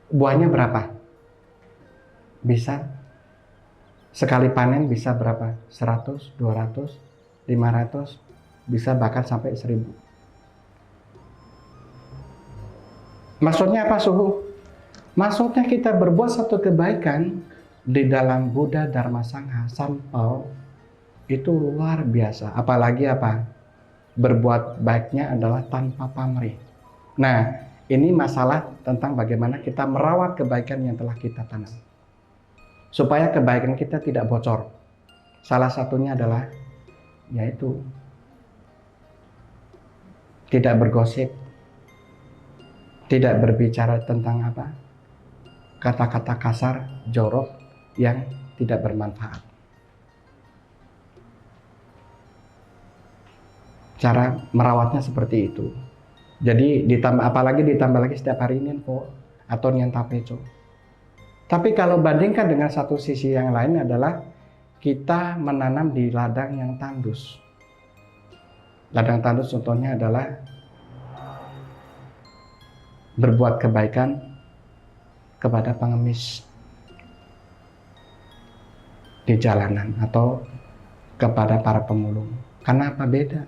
Buahnya berapa? Bisa sekali panen bisa berapa? 100, 200, 500, bisa bahkan sampai 1000. Maksudnya apa, Suhu? Maksudnya kita berbuat satu kebaikan di dalam Buddha Dharma Sangha Sampao itu luar biasa. Apalagi apa? Berbuat baiknya adalah tanpa pamrih. Nah, ini masalah tentang bagaimana kita merawat kebaikan yang telah kita tanam. Supaya kebaikan kita tidak bocor. Salah satunya adalah yaitu tidak bergosip, tidak berbicara tentang apa? Kata-kata kasar, jorok yang tidak bermanfaat. Cara merawatnya seperti itu. Jadi apalagi ditambah lagi setiap hari info atau nyantapeco. Tapi kalau bandingkan dengan satu sisi yang lain adalah kita menanam di ladang yang tandus. Ladang tandus contohnya adalah berbuat kebaikan kepada pengemis di jalanan atau kepada para pemulung. Karena apa? Beda.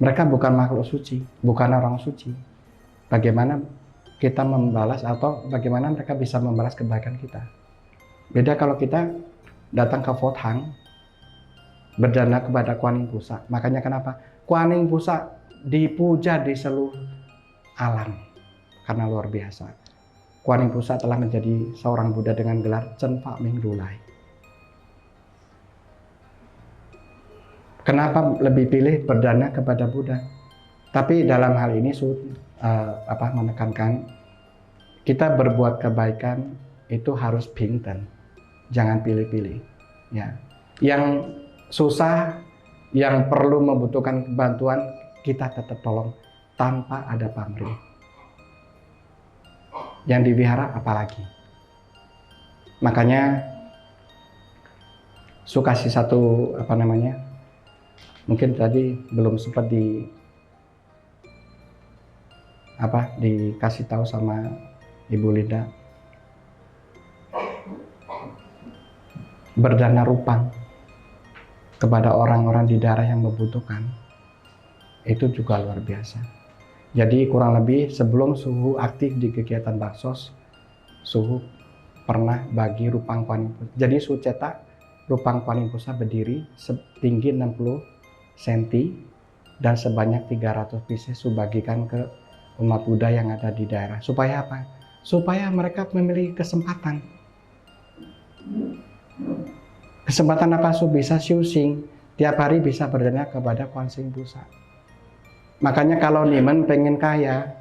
Mereka bukan makhluk suci, bukan orang suci. Bagaimana kita membalas atau bagaimana mereka bisa membalas kebaikan kita? Beda kalau kita datang ke Fort Hang, berdana kepada Kuan Yin Pusa. Makanya kenapa? Kuan Yin Pusa dipuja di seluruh alam karena luar biasa. Kuan Yin Pusa telah menjadi seorang Buddha dengan gelar Chen Fa Ming Lulai. Kenapa lebih pilih berdana kepada Buddha? Tapi dalam hal ini menekankan kita berbuat kebaikan itu harus pinten, jangan pilih-pilih. Ya, yang susah, yang perlu membutuhkan bantuan kita tetap tolong tanpa ada pamrih. Yang diwihara apalagi. Makanya kasih satu mungkin tadi belum sempat dikasih tahu sama Ibu Linda. Berdana rupang kepada orang-orang di daerah yang membutuhkan itu juga luar biasa. Jadi kurang lebih sebelum Suhu aktif di kegiatan Baksos, Suhu pernah bagi rupang Kuan Yin Pusa. Jadi Suhu cetak rupang Kuan Yin Pusa berdiri setinggi 60 cm dan sebanyak 300 pieces Suhu bagikan ke umat Buddha yang ada di daerah. Supaya apa? Supaya mereka memiliki kesempatan. Kesempatan apa? Suhu bisa syuting, tiap hari bisa berdana kepada Kuan Yin Pusa. Makanya kalau Nimen pengen kaya,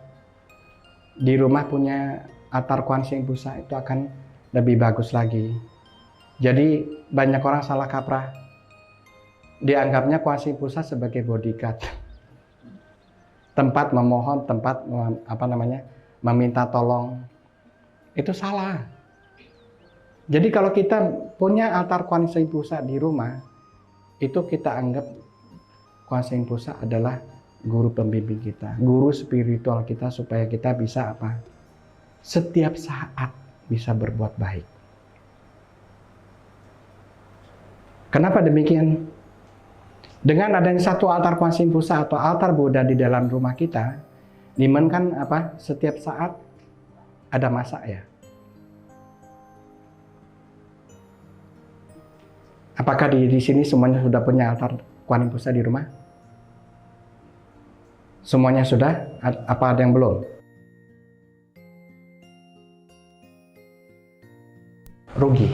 di rumah punya altar Kuan Yin Pusa itu akan lebih bagus lagi. Jadi banyak orang salah kaprah. Dianggapnya Kuan Yin Pusa sebagai bodyguard. Tempat memohon, tempat meminta tolong. Itu salah. Jadi kalau kita punya altar Kuan Yin Pusa di rumah, itu kita anggap Kuan Yin Pusa adalah guru pembimbing kita, guru spiritual kita supaya kita bisa setiap saat bisa berbuat baik. Kenapa demikian? Dengan adanya satu altar Kuan Yin Pusa atau altar Buddha di dalam rumah kita, Nimen kan setiap saat ada masak ya. Apakah di sini semuanya sudah punya altar Kuan Yin Pusa di rumah? Semuanya sudah? Apa ada yang belum? rugi.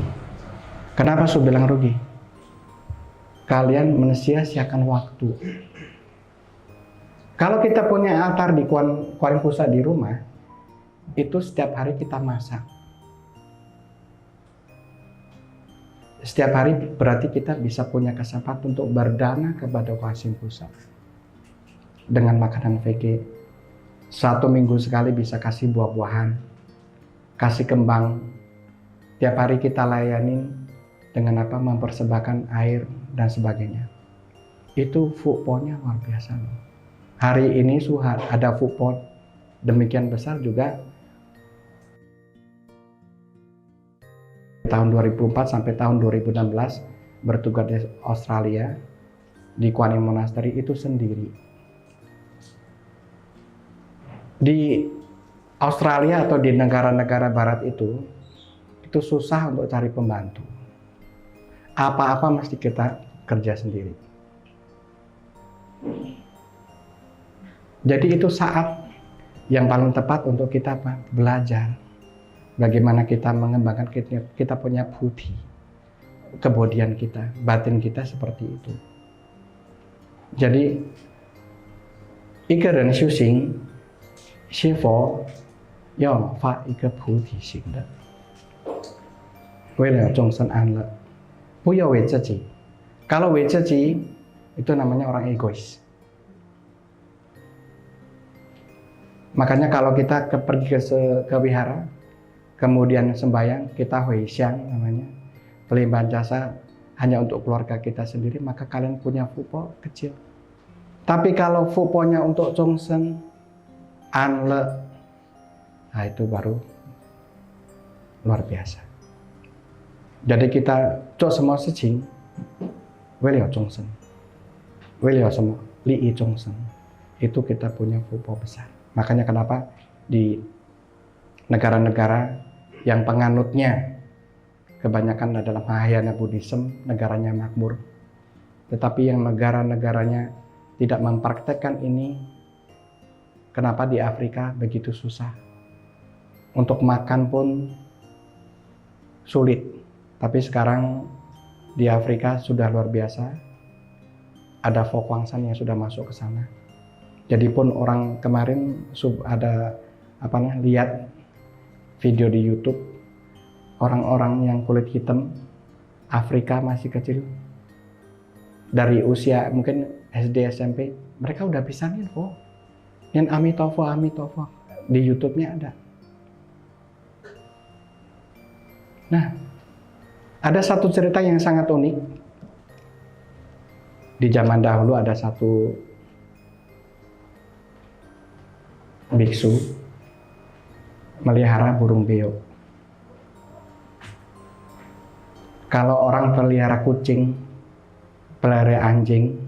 Kenapa Su bilang rugi? Kalian mensia-siakan waktu. Kalau kita punya altar di Kuaring Pusat di rumah, itu setiap hari kita masak. Setiap hari berarti kita bisa punya kesempatan untuk berdana kepada Kuaring Pusat. Dengan makanan VG. 1 minggu sekali bisa kasih buah-buahan, kasih kembang. Tiap hari kita layanin dengan apa? Mempersembahkan air dan sebagainya. Itu foodport-nya luar biasa. Hari ini ada foodport demikian besar juga. Tahun 2004 sampai tahun 2016 bertugas di Australia di Kuaning Monastery itu sendiri. Di Australia atau di negara-negara barat itu susah untuk cari pembantu. Apa-apa mesti kita kerja sendiri. Jadi itu saat yang paling tepat untuk kita belajar. Bagaimana kita mengembangkan kita punya budi, kebodian kita, batin kita seperti itu. Jadi, 一个人修行是否要发一个菩提心的，为了众生安乐，不要为自己。Kalau 为自己 itu namanya orang egois. Makanya kalau kita pergi ke wihara, kemudian sembahyang, kita huisyang namanya, pelimpahan jasa hanya untuk keluarga kita sendiri, maka kalian punya fupo kecil. Tapi kalau fuponya untuk Chongsen, anle, nah itu baru luar biasa. Jadi kita做什么事情为了众生，为了什么利益众生，itu kita punya fupo besar. Makanya kenapa di negara-negara yang penganutnya kebanyakan adalah Mahayana Buddhism, negaranya makmur. Tetapi yang negara-negaranya tidak mempraktekkan ini, kenapa di Afrika begitu susah? Untuk makan pun sulit. Tapi sekarang di Afrika sudah luar biasa. Ada Fokwangsan yang sudah masuk ke sana. Jadi pun orang kemarin ada lihat video di YouTube orang-orang yang kulit hitam Afrika masih kecil dari usia mungkin SD SMP mereka udah bisa info yang Amitofo di YouTube-nya ada. Nah, ada satu cerita yang sangat unik. Di zaman dahulu ada satu biksu melihara burung beo. Kalau orang pelihara kucing, pelihara anjing,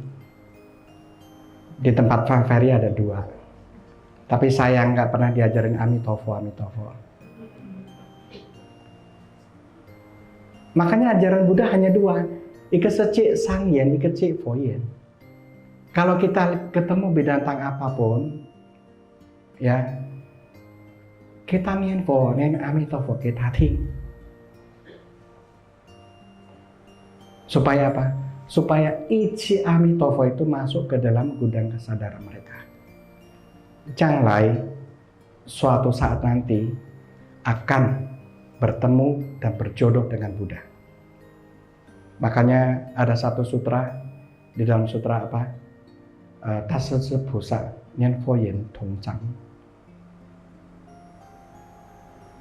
di tempat Fangferi ada 2. Tapi saya nggak pernah diajarin Amitofo. Makanya ajaran Buddha hanya 2, ika secik sangyen, ika cik foyen. Kalau kita ketemu binatang apapun, ya kita mienfo, neng Amitofo kita ting. Supaya apa? Supaya ichi Amitofo itu masuk ke dalam gudang kesadaran mereka. Janglai suatu saat nanti akan bertemu dan berjodoh dengan Buddha. Makanya ada satu sutra di dalam sutra apa? Tasese Busa Nyen Foyen Tongcang.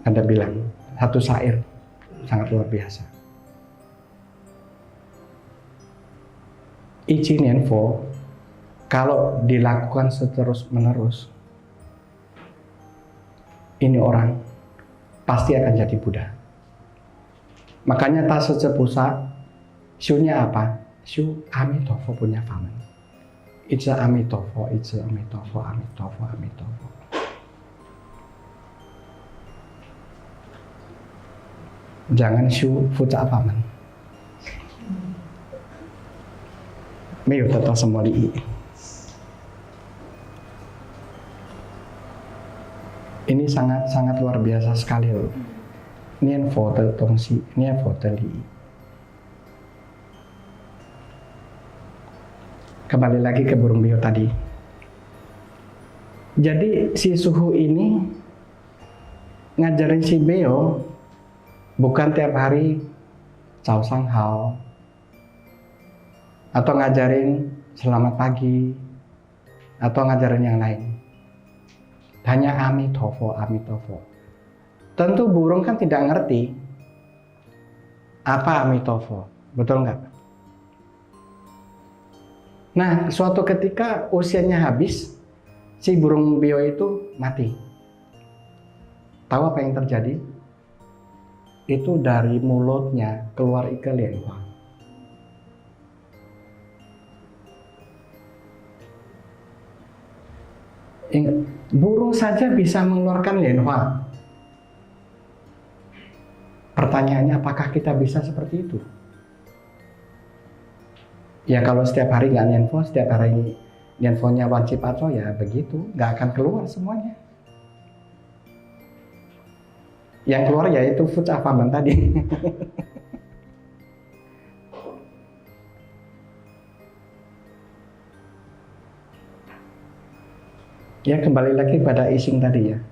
Anda bilang satu syair sangat luar biasa. Ichi Nianfo kalau dilakukan seterus menerus, ini orang pasti akan jadi Buddha. Makanya Tasese Busa Shu-nya apa? Shu Amitofo punya faman. It's Amitofo, it's Amitofo. Jangan Shu Fuca faman. 没有得到什么利益。Ini sangat luar biasa sekali loh. nian fo de tongsi, nian fo de li. Kembali lagi ke burung beo tadi. Jadi si suhu ini ngajarin si beo bukan tiap hari cao sang hao atau ngajarin selamat pagi atau ngajarin yang lain. Hanya amitofo, amitofo. Tentu burung kan tidak ngerti apa amitofo, betul nggak? Nah, suatu ketika usianya habis, si burung beo itu mati. Tahu apa yang terjadi? Itu dari mulutnya keluar ike lianhua. Ingat, burung saja bisa mengeluarkan lianhua. Pertanyaannya, apakah kita bisa seperti itu? Ya kalau setiap hari nggak nianfo, setiap hari nianfonya wajib atau ya begitu, nggak akan keluar semuanya. Yang keluar yaitu food afaman tadi. Ya kembali lagi pada ising tadi ya.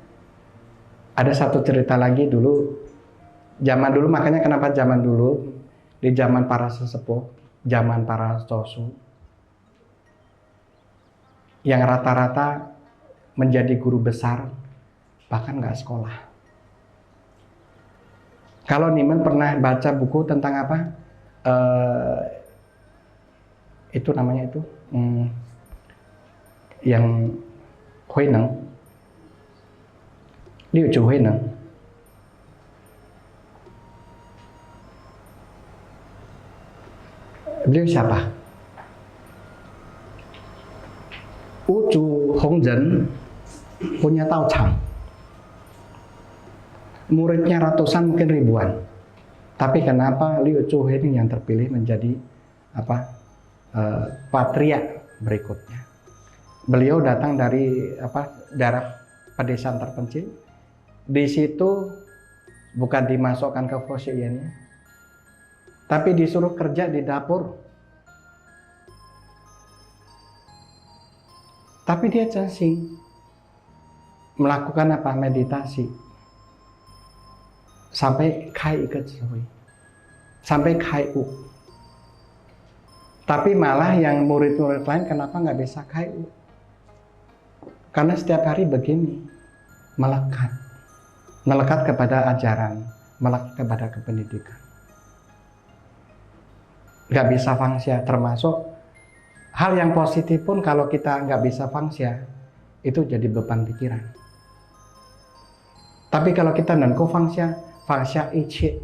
Ada satu cerita lagi dulu, zaman dulu, makanya kenapa zaman dulu, di zaman para sesepuh, zaman para cosu, yang rata-rata menjadi guru besar, bahkan nggak sekolah. Kalau Nimen pernah baca buku tentang apa? Itu namanya itu, yang Hui Neng, Liu Chu Hui Neng. Beliau siapa? Ucu Hongzhen punya Taochang. Muridnya ratusan mungkin ribuan. Tapi kenapa Liu Chu Hui ini yang terpilih menjadi patriark berikutnya? Beliau datang dari daerah pedesaan terpencil. Di situ bukan dimasukkan ke fosiennya, tapi disuruh kerja di dapur. Tapi dia cacing melakukan meditasi sampai kai ke Cui, sampai kai u. Tapi malah yang murid-murid lain kenapa nggak bisa kai u? Karena setiap hari begini, melekat kepada ajaran, melekat kepada kependidikan. Nggak bisa fangsia, termasuk hal yang positif pun kalau kita nggak bisa fangsia, itu jadi beban pikiran. Tapi kalau kita nanko fangsia ichi,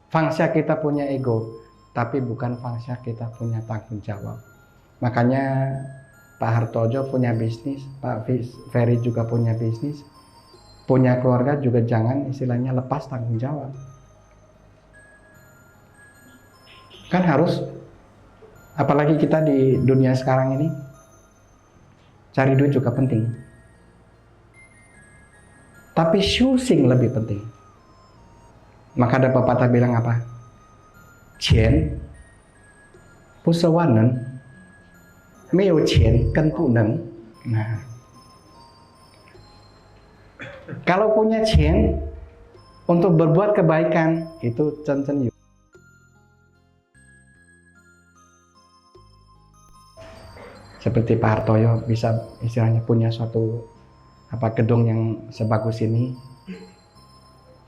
fangsia kita punya ego, tapi bukan fangsia kita punya tanggung jawab. Makanya Pak Hartojo punya bisnis, Pak Ferry juga punya bisnis, punya keluarga juga jangan istilahnya lepas tanggung jawab. Kan harus, apalagi kita di dunia sekarang ini, cari duit juga penting. Tapi shusing lebih penting. Maka ada pepatah bilang apa? Qian, pusawanen, 没有钱跟不能. Nah, kalau punya chen untuk berbuat kebaikan itu cen-cen yuk. Seperti Pak Hartoyo bisa istilahnya punya suatu gedung yang sebagus ini,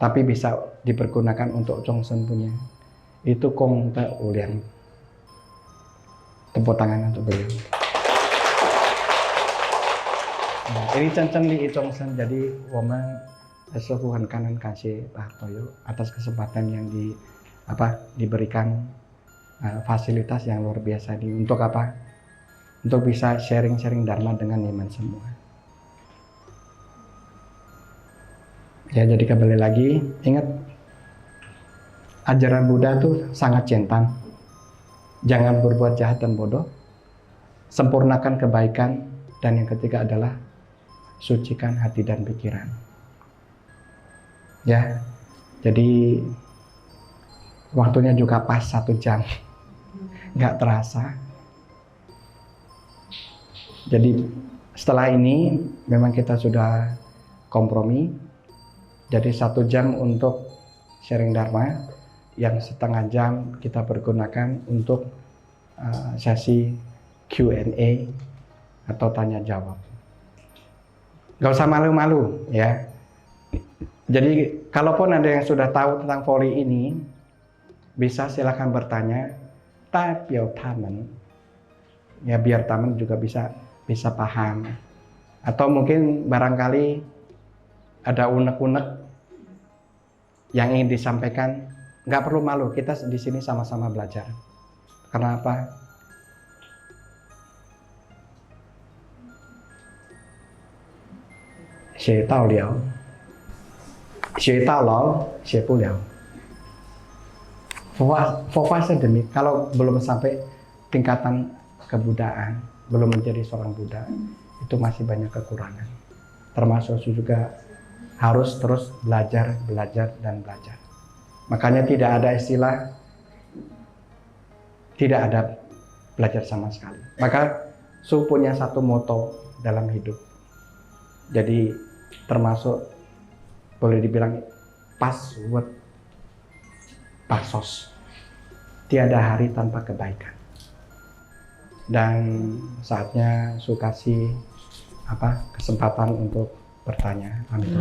tapi bisa dipergunakan untuk Chongsen punya. Itu Kong Te Uliang. Tepuk tangan untuk beliau. Nah, ini Chen Li Chongsen. Jadi, woman sesuhuan kanan kasih Pak Hartoyo atas kesempatan yang diberikan fasilitas yang luar biasa ini. Untuk apa? Untuk bisa sharing-sharing dharma dengan Niman semua. Ya, jadi kembali lagi, ingat ajaran Buddha itu sangat centang. Jangan berbuat jahat dan bodoh, sempurnakan kebaikan, dan yang ketiga adalah sucikan hati dan pikiran. Ya, Jadi waktunya juga pas 1 jam, nggak terasa. Jadi setelah ini memang kita sudah kompromi. Jadi 1 jam untuk sharing Dharma, yang setengah jam kita pergunakan untuk sesi Q&A atau tanya jawab. Gak usah malu-malu ya. Jadi kalaupun ada yang sudah tahu tentang voli ini, bisa silakan bertanya. Tapi taman, ya biar taman juga bisa paham. Atau mungkin barangkali ada unek-unek yang ingin disampaikan, nggak perlu malu. Kita di sini sama-sama belajar. Karena apa? Xie dao liao, xie dao lao, xie bu liao. Fofasa demi, kalau belum sampai tingkatan kebudaan, belum menjadi seorang Buddha, itu masih banyak kekurangan. Termasuk juga harus terus belajar, dan belajar. Makanya tidak ada istilah tidak ada belajar sama sekali. Maka Su punya satu moto dalam hidup. Jadi termasuk boleh dibilang password pasos. Tiada hari tanpa kebaikan. Dan saatnya Su kasih kesempatan untuk bertanya. Amin.